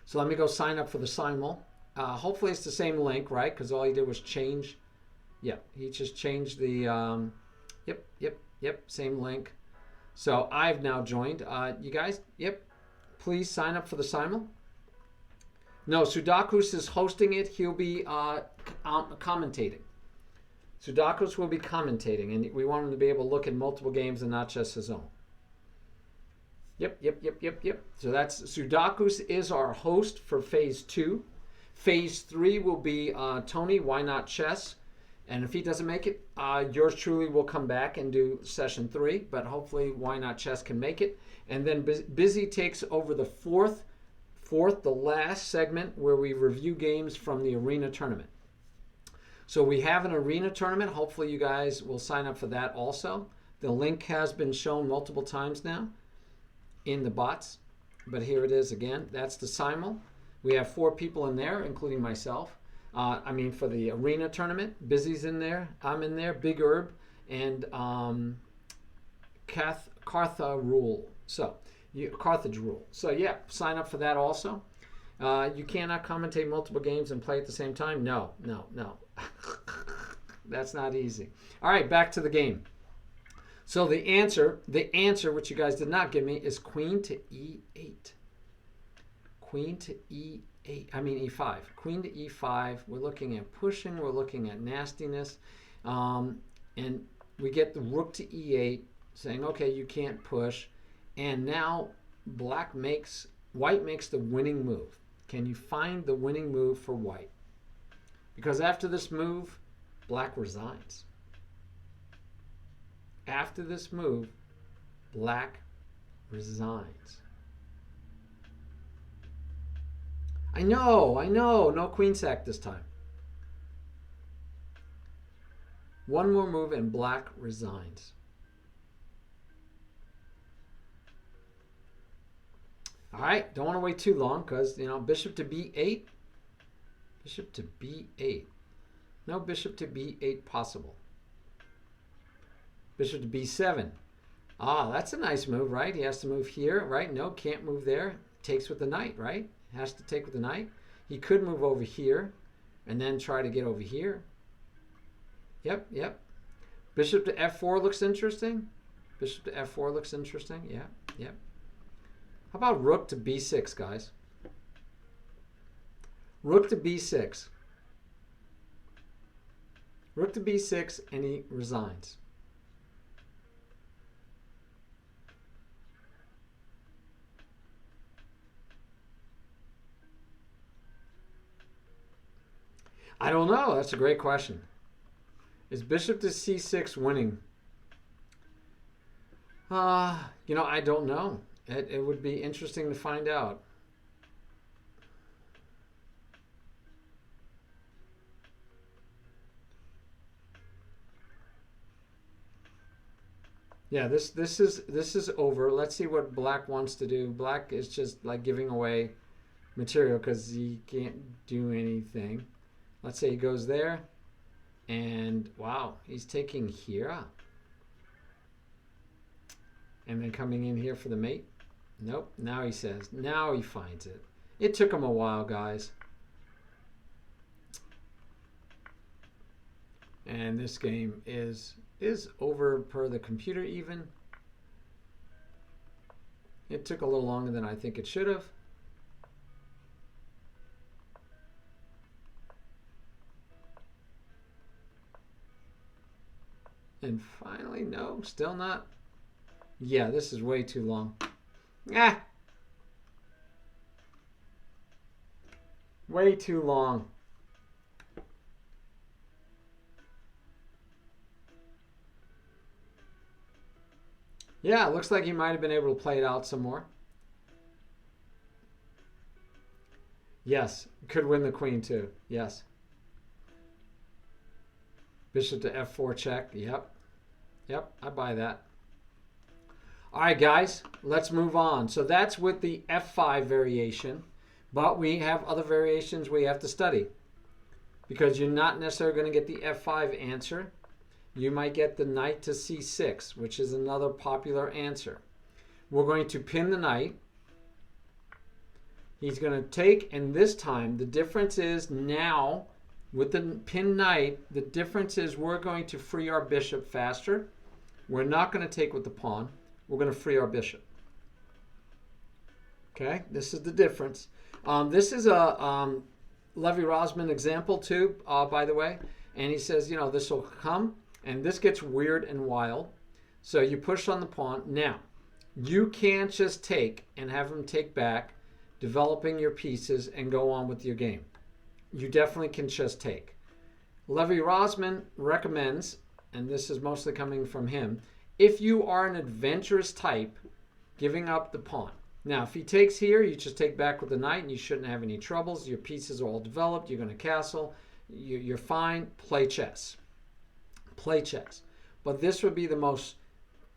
So let me go sign up for the simul. Hopefully it's the same link, right? Because all he did was change. Yeah, he just changed the, yep, same link. So I've now joined. You guys, yep, please sign up for the simul. No, Sudakus is hosting it. He'll be commentating. Sudakus will be commentating, and we want him to be able to look at multiple games and not just his own. Yep. So that's Sudakus is our host for phase 2. Phase 3 will be Tony, Why Not Chess? And if he doesn't make it, yours truly will come back and do session 3, but hopefully Why Not Chess can make it. And then Busy takes over the fourth, the last segment where we review games from the arena tournament. So we have an arena tournament. Hopefully you guys will sign up for that also. The link has been shown multiple times now in the bots, but here it is again. That's the simul. We have 4 people in there, including myself. For the arena tournament, Busy's in there, I'm in there, Big Herb, and Carthage Rule. So yeah, sign up for that also. You cannot commentate multiple games and play at the same time. No. That's not easy. All right, back to the game. So the answer, which you guys did not give me, is queen to e8. Queen to e5. Queen to e5. We're looking at pushing. We're looking at nastiness. And we get the rook to e8, saying, okay, you can't push. And now white makes the winning move. Can you find the winning move for white? Because after this move, black resigns. After this move, black resigns. I know, no queen sack this time. One more move and black resigns. All right, don't want to wait too long because, bishop to b8. Bishop to b8. No bishop to b8 possible. Bishop to b7. That's a nice move, right? He has to move here, right? No, can't move there. Takes with the knight, right? Has to take with the knight. He could move over here and then try to get over here. Yep. Bishop to f4 looks interesting. Bishop to f4 looks interesting. Yep. How about rook to b6, guys? Rook to b6. Rook to b6, and he resigns. I don't know. That's a great question. Is bishop to c6 winning? I don't know. It would be interesting to find out. Yeah, this is over. Let's see what black wants to do. Black is just like giving away material because he can't do anything. Let's say he goes there, and wow, he's taking here, and then coming in here for the mate. Nope. Now he says. Now he finds it. It took him a while, guys. And this game is over per the computer even. It took a little longer than I think it should have. And finally, no, still not. Yeah, this is way too long. Ah! Way too long. Yeah, it looks like he might have been able to play it out some more. Yes, could win the queen too. Yes. Bishop to f4 check. Yep. Yep, I buy that. All right, guys, let's move on. So that's with the f5 variation, but we have other variations we have to study because you're not necessarily going to get the f5 answer. You might get the knight to c6, which is another popular answer. We're going to pin the knight. He's going to take, and this time the difference is now with the pinned knight, the difference is we're going to free our bishop faster. We're not going to take with the pawn. We're going to free our bishop. Okay, this is the difference. This is a Levy-Rosman example too, by the way. And he says, you know, this will come. And this gets weird and wild. So you push on the pawn. Now, you can't just take and have him take back, developing your pieces and go on with your game. You definitely can just take. Levy-Rosman recommends, and this is mostly coming from him, if you are an adventurous type, giving up the pawn. Now, if he takes here, you just take back with the knight and you shouldn't have any troubles. Your pieces are all developed. You're going to castle. You're fine. Play chess. Play chess. But this would be the most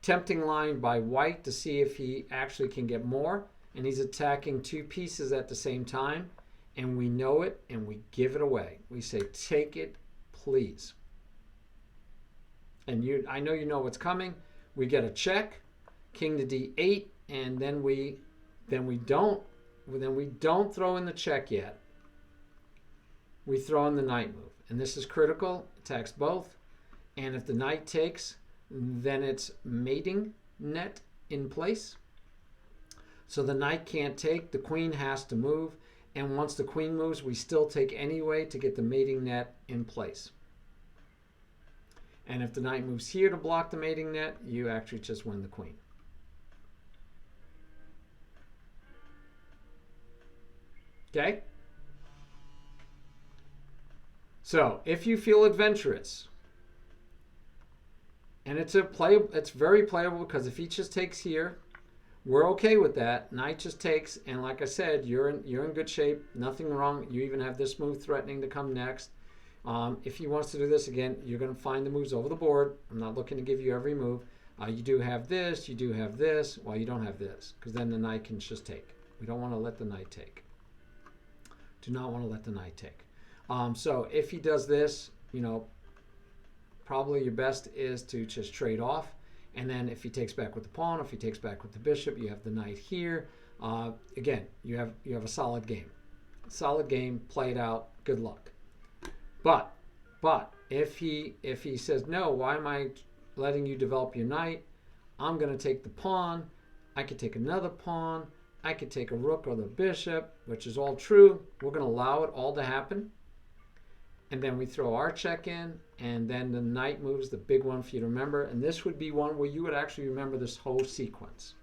tempting line by white to see if he actually can get more. And he's attacking two pieces at the same time. And we know it and we give it away. We say, take it, please. And I know you know what's coming. We get a check, king to d8, and then we don't throw in the check yet. We throw in the knight move. And this is critical. Attacks both. And if the knight takes, then it's mating net in place. So the knight can't take. The queen has to move. And once the queen moves, we still take anyway to get the mating net in place. And if the knight moves here to block the mating net, you actually just win the queen. Okay? So if you feel adventurous, and it's very playable because if he just takes here, we're okay with that. Knight just takes, and like I said, you're in good shape. Nothing wrong. You even have this move threatening to come next. If he wants to do this again, you're going to find the moves over the board. I'm not looking to give you every move. You do have this. You do have this. Well, you don't have this because then the knight can just take. We don't want to let the knight take. Do not want to let the knight take. So if he does this, you know, probably your best is to just trade off. And then if he takes back with the pawn, if he takes back with the bishop, you have the knight here. Again, you have a solid game. Solid game, play it out, good luck. But if he says, no, why am I letting you develop your knight? I'm going to take the pawn. I could take another pawn. I could take a rook or the bishop, which is all true. We're going to allow it all to happen. And then we throw our check in, and then the knight moves, the big one for you to remember. And this would be one where you would actually remember this whole sequence.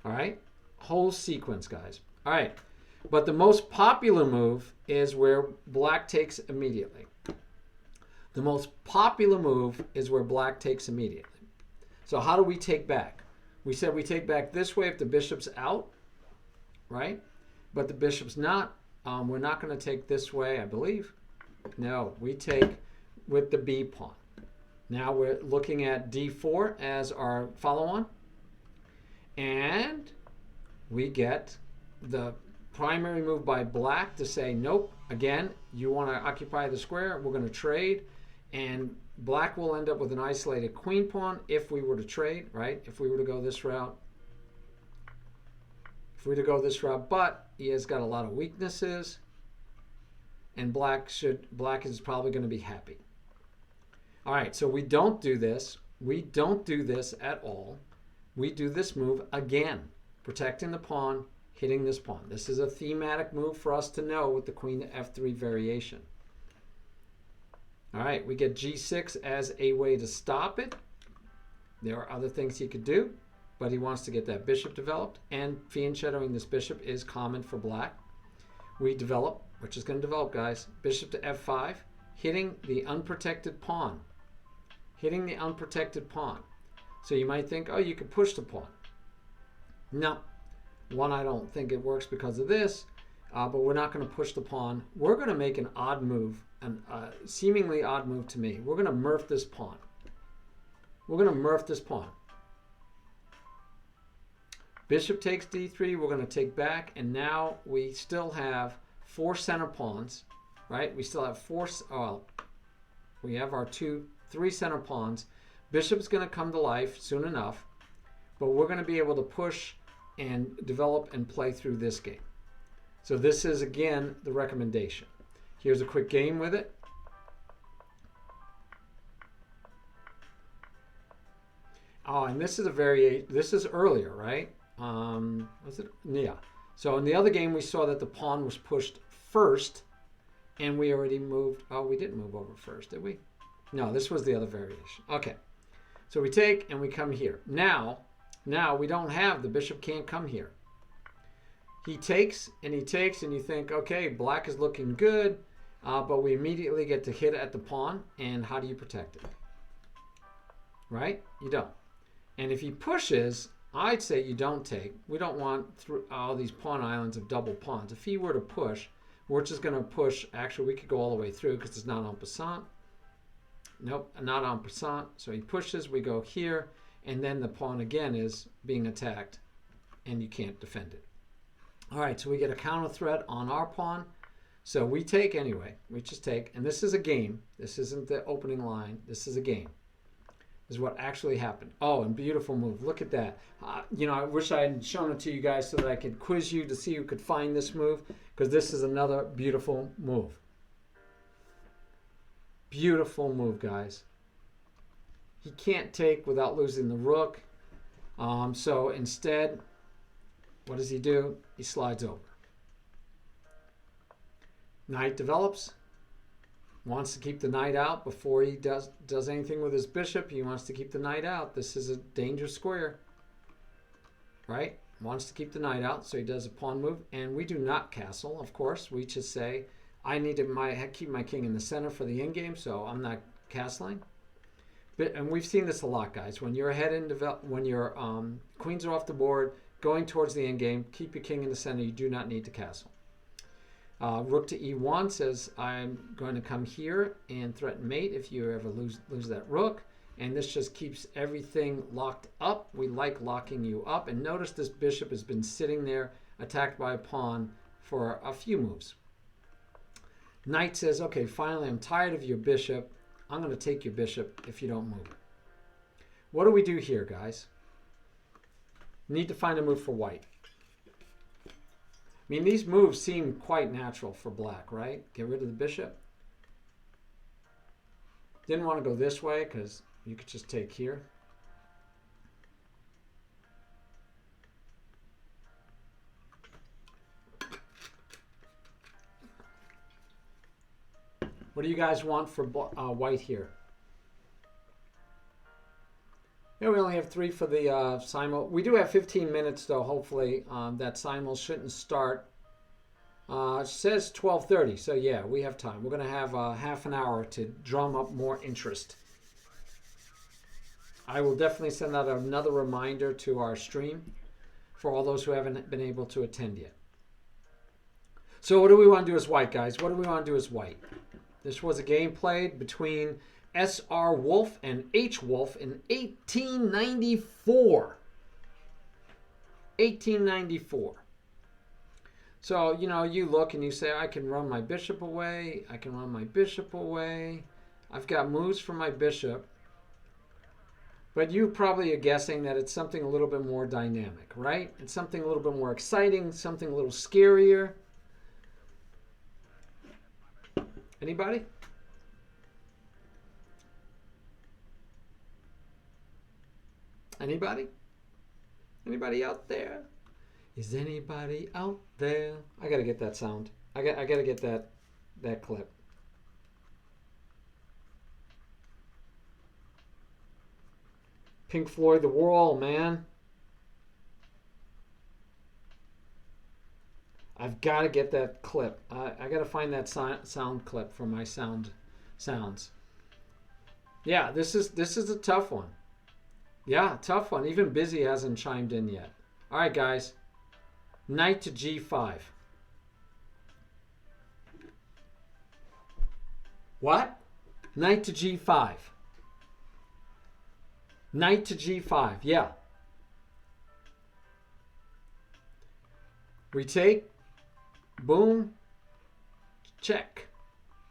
All right? Whole sequence, guys. All right. But the most popular move is where black takes immediately. The most popular move is where black takes immediately. So how do we take back? We said we take back this way if the bishop's out, right? But the bishop's not. We're not going to take this way, I believe. No, we take with the b pawn. Now we're looking at d4 as our follow-on. And we get the primary move by black to say, nope, again, you want to occupy the square, we're going to trade. And black will end up with an isolated queen pawn if we were to trade, right? If we were to go this route. free to go this route, but he has got a lot of weaknesses, and black is probably going to be happy. All right, so we don't do this. We don't do this at all. We do this move again, protecting the pawn, hitting this pawn. This is a thematic move for us to know with the queen to f3 variation. All right, we get g6 as a way to stop it. There are other things he could do, but he wants to get that bishop developed, and fianchettoing this bishop is common for black. We develop, which is going to develop, guys, bishop to f5, hitting the unprotected pawn. Hitting the unprotected pawn. So you might think, oh, you could push the pawn. No. One, I don't think it works because of this, but we're not going to push the pawn. We're going to make an odd move, a seemingly odd move to me. We're going to murph this pawn. We're going to murph this pawn. Bishop takes d3. We're going to take back, and now we still have 4 center pawns, right? We still have 4. We have our 3 center pawns. Bishop's going to come to life soon enough, but we're going to be able to push and develop and play through this game. So this is, again, the recommendation. Here's a quick game with it. Oh, and this is this is earlier, right? Was it? Yeah. So in the other game, we saw that the pawn was pushed first, and we already moved. Oh, we didn't move over first, did we? No, this was the other variation. Okay. So we take and we come here. Now we don't have, the bishop can't come here. He takes, and you think, okay, black is looking good, but we immediately get to hit at the pawn, and how do you protect it? Right? You don't. And if he pushes, I'd say you don't take. We don't want all these pawn islands of double pawns. If he were to push, we're just going to push. Actually, we could go all the way through because it's not en passant. Nope, not en passant. So he pushes, we go here, and then the pawn again is being attacked, and you can't defend it. All right, so we get a counter threat on our pawn. So we take anyway. We just take, and this is a game. This isn't the opening line. This is a game. This is what actually happened. Oh, and beautiful move. Look at that. You know, I wish I had shown it to you guys so that I could quiz you to see who could find this move, because this is another beautiful move. Beautiful move, guys. He can't take without losing the rook. So instead, what does he do? He slides over. Knight develops. Wants to keep the knight out before he does anything with his bishop. He wants to keep the knight out. This is a dangerous square. Right? Wants to keep the knight out, so he does a pawn move. And we do not castle, of course. We just say, I need to keep my king in the center for the endgame, so I'm not castling. And we've seen this a lot, guys. When you're ahead in when your queens are off the board, going towards the endgame, keep your king in the center. You do not need to castle. Rook to e1 says, I'm going to come here and threaten mate if you ever lose that rook. And this just keeps everything locked up. We like locking you up. And notice this bishop has been sitting there, attacked by a pawn for a few moves. Knight says, okay, finally, I'm tired of your bishop. I'm going to take your bishop if you don't move. What do we do here, guys? Need to find a move for white. I mean, these moves seem quite natural for black, right? Get rid of the bishop. Didn't want to go this way because you could just take here. What do you guys want for white here? Yeah, we only have 3 for the simul. We do have 15 minutes, though. Hopefully, that simul shouldn't start. It says 12:30, so yeah, we have time. We're going to have half an hour to drum up more interest. I will definitely send out another reminder to our stream for all those who haven't been able to attend yet. So what do we want to do as white, guys? What do we want to do as white? This was a game played between S.R. Wolf and H. Wolf in 1894. 1894. So, you know, you look and you say, I can run my bishop away. I can run my bishop away. I've got moves for my bishop. But you probably are guessing that it's something a little bit more dynamic, right? It's something a little bit more exciting, something a little scarier. Anybody? Anybody? Anybody out there? Is anybody out there? I gotta get that sound. I gotta get that clip. Pink Floyd, The Wall, man. I've got to get that clip. I got to find that sound clip for my sounds. Yeah, this is a tough one. Yeah, tough one. Even Busy hasn't chimed in yet. All right, guys. Knight to G5. What? Knight to G5. Knight to G5. Yeah. We take, boom, check,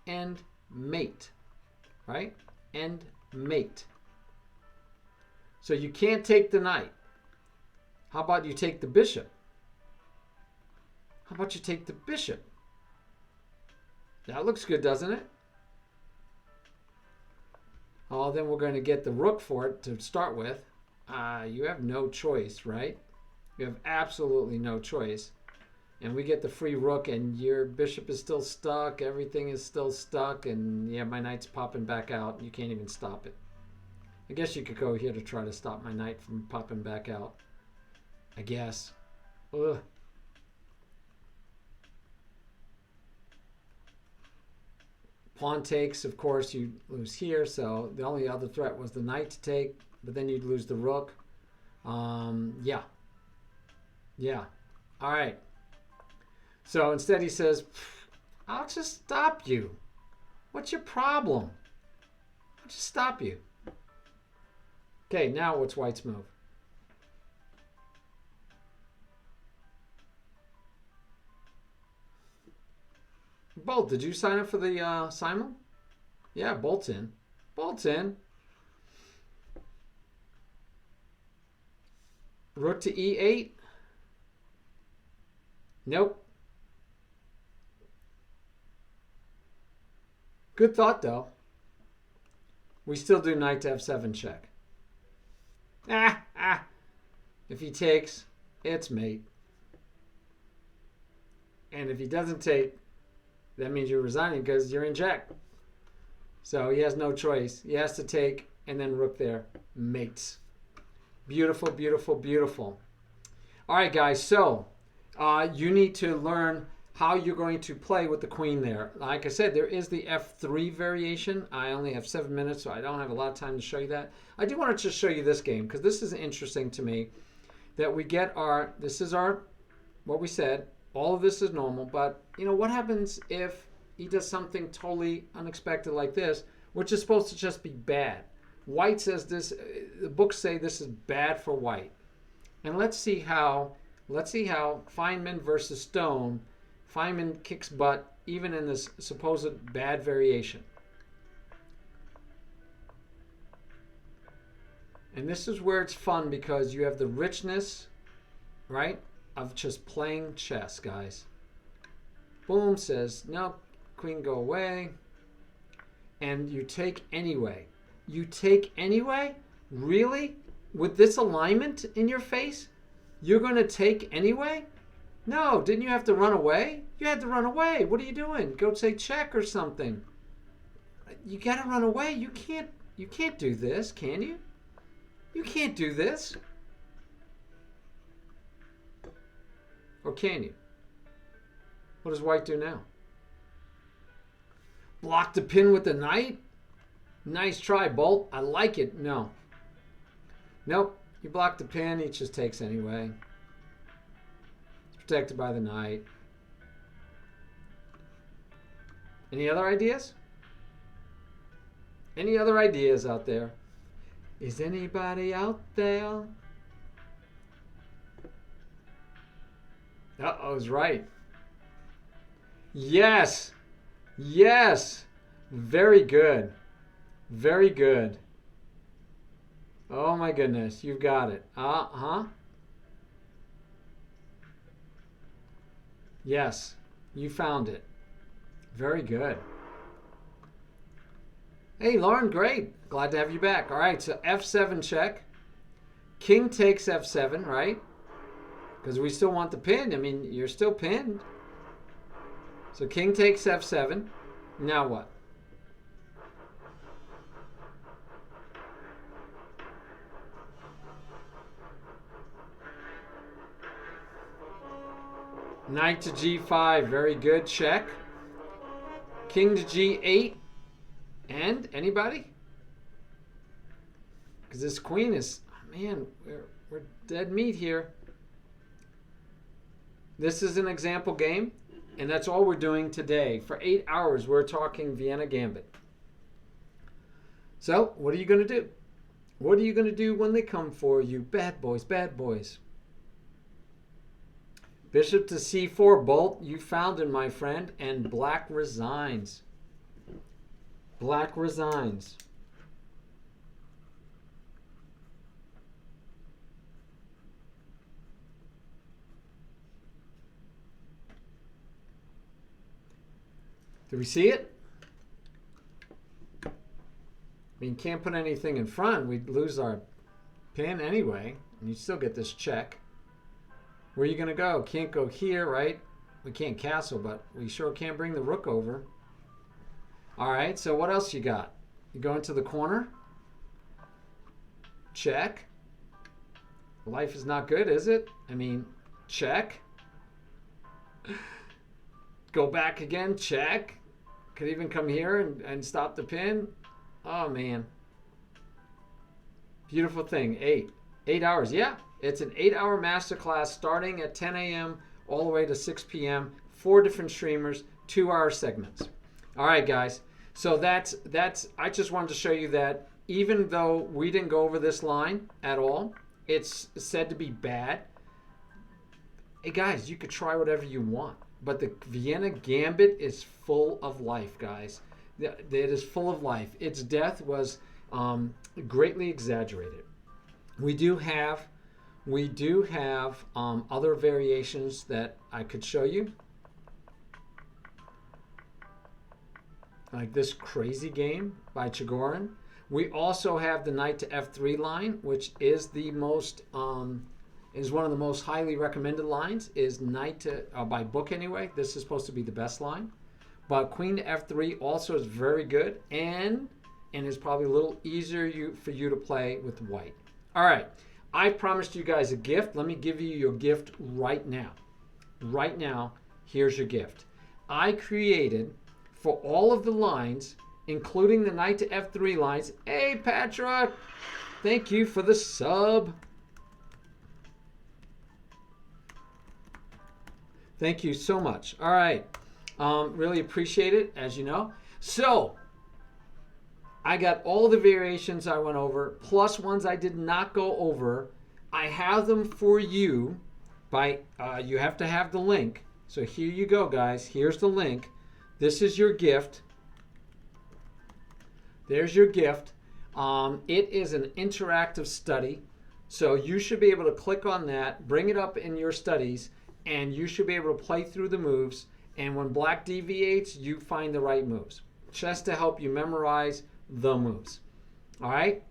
and mate. Right? And mate. So you can't take the knight. How about you take the bishop? How about you take the bishop? That looks good, doesn't it? Oh, then we're going to get the rook for it to start with. You have no choice, right? You have absolutely no choice. And we get the free rook, and your bishop is still stuck. Everything is still stuck. And yeah, my knight's popping back out. You can't even stop it. I guess you could go here to try to stop my knight from popping back out. I guess. Ugh. Pawn takes, of course, you lose here. So the only other threat was the knight to take, but then you'd lose the rook. Yeah. Yeah. All right. So instead he says, I'll just stop you. What's your problem? I'll just stop you. Okay, now what's White's move? Bolt, did you sign up for the Simon? Yeah, Bolt's in. Bolt's in. Rook to E8? Nope. Good thought, though. We still do knight to F7 check. If he takes, it's mate. And if he doesn't take, that means you're resigning because you're in check. So he has no choice. He has to take, and then rook there. Mates. Beautiful, beautiful, beautiful. All right, guys. So you need to learn how you're going to play with the queen there. Like I said, there is the F3 variation. I only have 7 minutes, so I don't have a lot of time to show you that. I do want to just show you this game because this is interesting to me that we get our, this is our, what we said, all of this is normal, but you know, what happens if he does something totally unexpected like this, which is supposed to just be bad? White says this, the books say this is bad for White. And let's see how Feynman versus Stone, Feynman kicks butt even in this supposed bad variation. And this is where it's fun because you have the richness, right, of just playing chess, guys. Boom says, no, queen go away. And you take anyway. You take anyway? Really? With this alignment in your face? You're going to take anyway? No, didn't you have to run away? You had to run away. What are you doing? Go say check or something. You got to run away. You can't do this, can you? You can't do this. Or can you? What does White do now? Block the pin with the knight? Nice try, Bolt. I like it. No. Nope. You block the pin. He just takes anyway. It's protected by the knight. Any other ideas? Any other ideas out there? Is anybody out there? Uh-oh, I was right. Yes. Yes. Very good. Very good. Oh my goodness, you've got it. Uh-huh. Yes, you found it. Very good. Hey, Lauren, great. Glad to have you back. All right, so F7 check. King takes F7, right? Because we still want the pin. I mean, you're still pinned. So king takes F7. Now what? Knight to G5. Very good. Check. King to G8. And anybody? Because this queen is, oh man, we're dead meat here. This is an example game, and that's all we're doing today. For 8 hours, we're talking Vienna Gambit. So, what are you going to do? What are you going to do when they come for you? Bad boys, bad boys. Bishop to C4, Bolt. You found it, my friend. And black resigns. Black resigns. Do we see it? I mean, can't put anything in front. We'd lose our pin anyway. And you still get this check. Where are you going to go? Can't go here, right? We can't castle, but we sure can bring the rook over. All right, so what else you got? You go into the corner. Check. Life is not good, is it? I mean, check. Go back again, check. Could even come here and stop the pin. Oh, man. Beautiful thing. 8 hours. Yeah, it's an 8-hour masterclass starting at 10 a.m. all the way to 6 p.m. 4 different streamers, 2-hour segments. All right, guys. So that's. I just wanted to show you that even though we didn't go over this line at all, it's said to be bad. Hey, guys, you could try whatever you want. But the Vienna Gambit is full of life, guys. It is full of life. Its death was greatly exaggerated. We do have other variations that I could show you. Like this crazy game by Chigorin. We also have the knight to f3 line, which is the most is one of the most highly recommended lines. Is knight to by book anyway. This is supposed to be the best line, but queen to f3 also is very good and is probably a little easier for you to play with white. All right, I promised you guys a gift. Let me give you your gift right now. Right now, here's your gift. I created for all of the lines, including the knight to f3 lines. Hey, Patra, thank you for the sub. Thank you so much. All right, really appreciate it, as you know. So, I got all the variations I went over, plus ones I did not go over. I have them for you by, you have to have the link. So here you go, guys. Here's the link. This is your gift. There's your gift. It is an interactive study. So you should be able to click on that, bring it up in your studies, and you should be able to play through the moves. And when black deviates, you find the right moves. Just to help you memorize the moves. All right?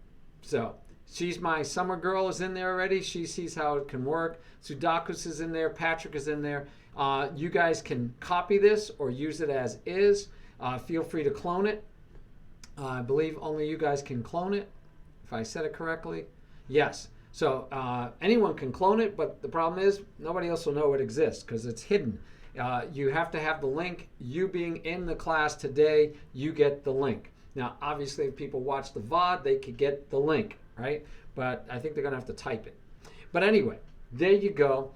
So she's my summer girl is in there already. She sees how it can work. Sudakus is in there. Patrick is in there. You guys can copy this or use it as is. Feel free to clone it. I believe only you guys can clone it, if I said it correctly. Yes. So anyone can clone it, but the problem is nobody else will know it exists because it's hidden. You have to have the link. You being in the class today, you get the link. Now, obviously, if people watch the VOD, they could get the link, right? But I think they're going to have to type it. But anyway, there you go.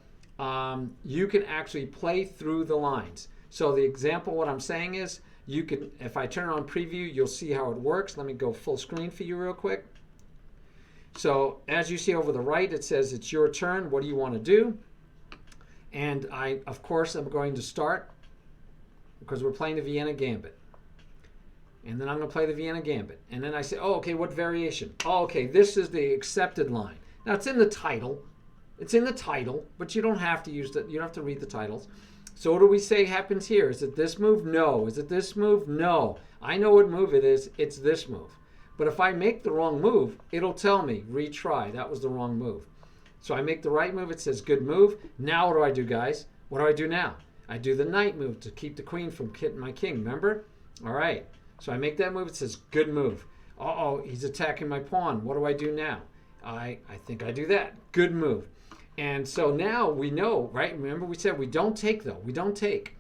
You can actually play through the lines. So the example, what I'm saying is, you can, if I turn on preview, you'll see how it works. Let me go full screen for you real quick. So as you see over the right, it says it's your turn. What do you want to do? And I, of course, am going to start because we're playing the Vienna Gambit. And then I'm going to play the Vienna Gambit. And then I say, oh, okay, what variation? Oh, okay, this is the accepted line. Now, it's in the title. It's in the title, but you don't have to use it. You don't have to read the titles. So what do we say happens here? Is it this move? No. Is it this move? No. I know what move it is. It's this move. But if I make the wrong move, it'll tell me, retry. That was the wrong move. So I make the right move. It says good move. Now what do I do, guys? What do I do now? I do the knight move to keep the queen from hitting my king. Remember? All right. So I make that move. It says good move. Uh-oh, he's attacking my pawn. What do I do now? I think I do that. Good move. And so now we know, right? Remember we said we don't take, though. We don't take.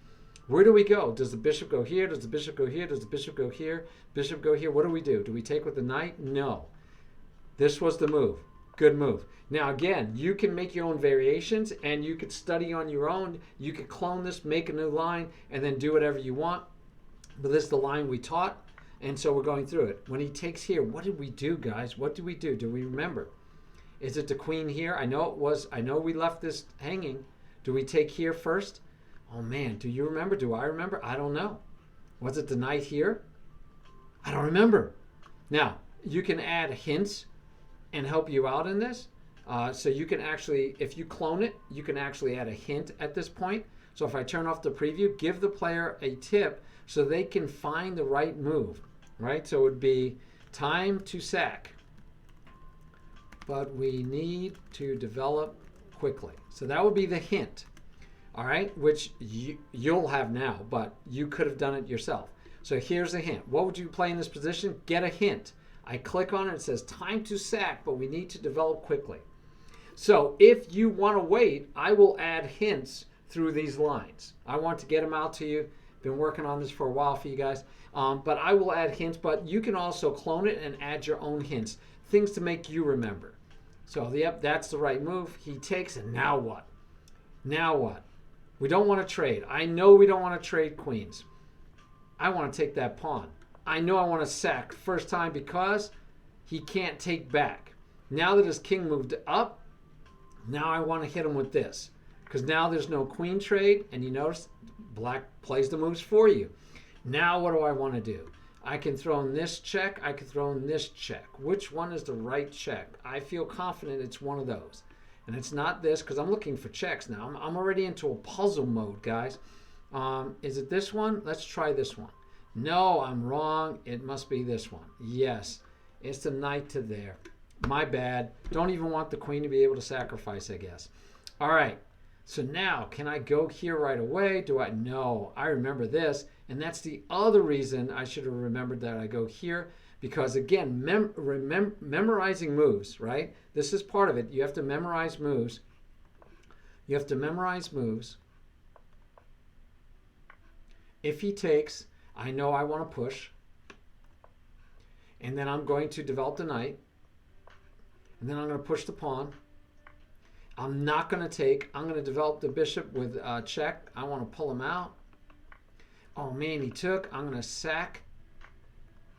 Where do we go? Does the bishop go here? Does the bishop go here? Does the bishop go here? Bishop go here? What do we do? Do we take with the knight? No. This was the move. Good move. Now, again, you can make your own variations, and you could study on your own. You could clone this, make a new line, and then do whatever you want. But this is the line we taught, and so we're going through it. When he takes here, what did we do, guys? What did we do? Do we remember? Is it the queen here? I know it was. I know we left this hanging. Do we take here first? Oh, man, do you remember? Do I remember? I don't know. Was it the knight here? I don't remember. Now, you can add hints and help you out in this. So you can actually, if you clone it, you can actually add a hint at this point. So if I turn off the preview, give the player a tip so they can find the right move, right? So it would be time to sack. But we need to develop quickly. So that would be the hint, all right, which you'll have now, but you could have done it yourself. So here's a hint. What would you play in this position? Get a hint. I click on it. It says time to sack, but we need to develop quickly. So if you want to wait, I will add hints through these lines. I want to get them out to you. Been working on this for a while for you guys. But I will add hints, but you can also clone it and add your own hints. Things to make you remember. So, yep, that's the right move. He takes, and now what? Now what? We don't want to trade. I know we don't want to trade queens. I want to take that pawn. I know I want to sack first time because he can't take back. Now that his king moved up, now I want to hit him with this. Because now there's no queen trade, and you notice black plays the moves for you. Now what do I want to do? I can throw in this check. I can throw in this check. Which one is the right check? I feel confident it's one of those. And it's not this because I'm looking for checks now. I'm already into a puzzle mode, guys. Is it this one? Let's try this one. No, I'm wrong. It must be this one. Yes, it's the knight to there. My bad. Don't even want the queen to be able to sacrifice, I guess. All right. So now, can I go here right away? Do I? No, I remember this. And that's the other reason I should have remembered that I go here. Because again, memorizing moves, right? This is part of it. You have to memorize moves. You have to memorize moves. If he takes, I know I want to push. And then I'm going to develop the knight. And then I'm going to push the pawn. I'm not going to take. I'm going to develop the bishop with check. I want to pull him out. Oh, man, he took. I'm going to sack.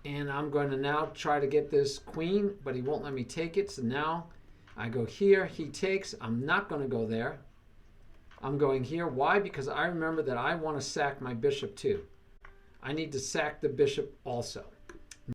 And I'm going to now try to get this queen, but he won't let me take it. So now I go here. He takes. I'm not going to go there. I'm going here. Why? Because I remember that I want to sack my bishop too. I need to sack the bishop also.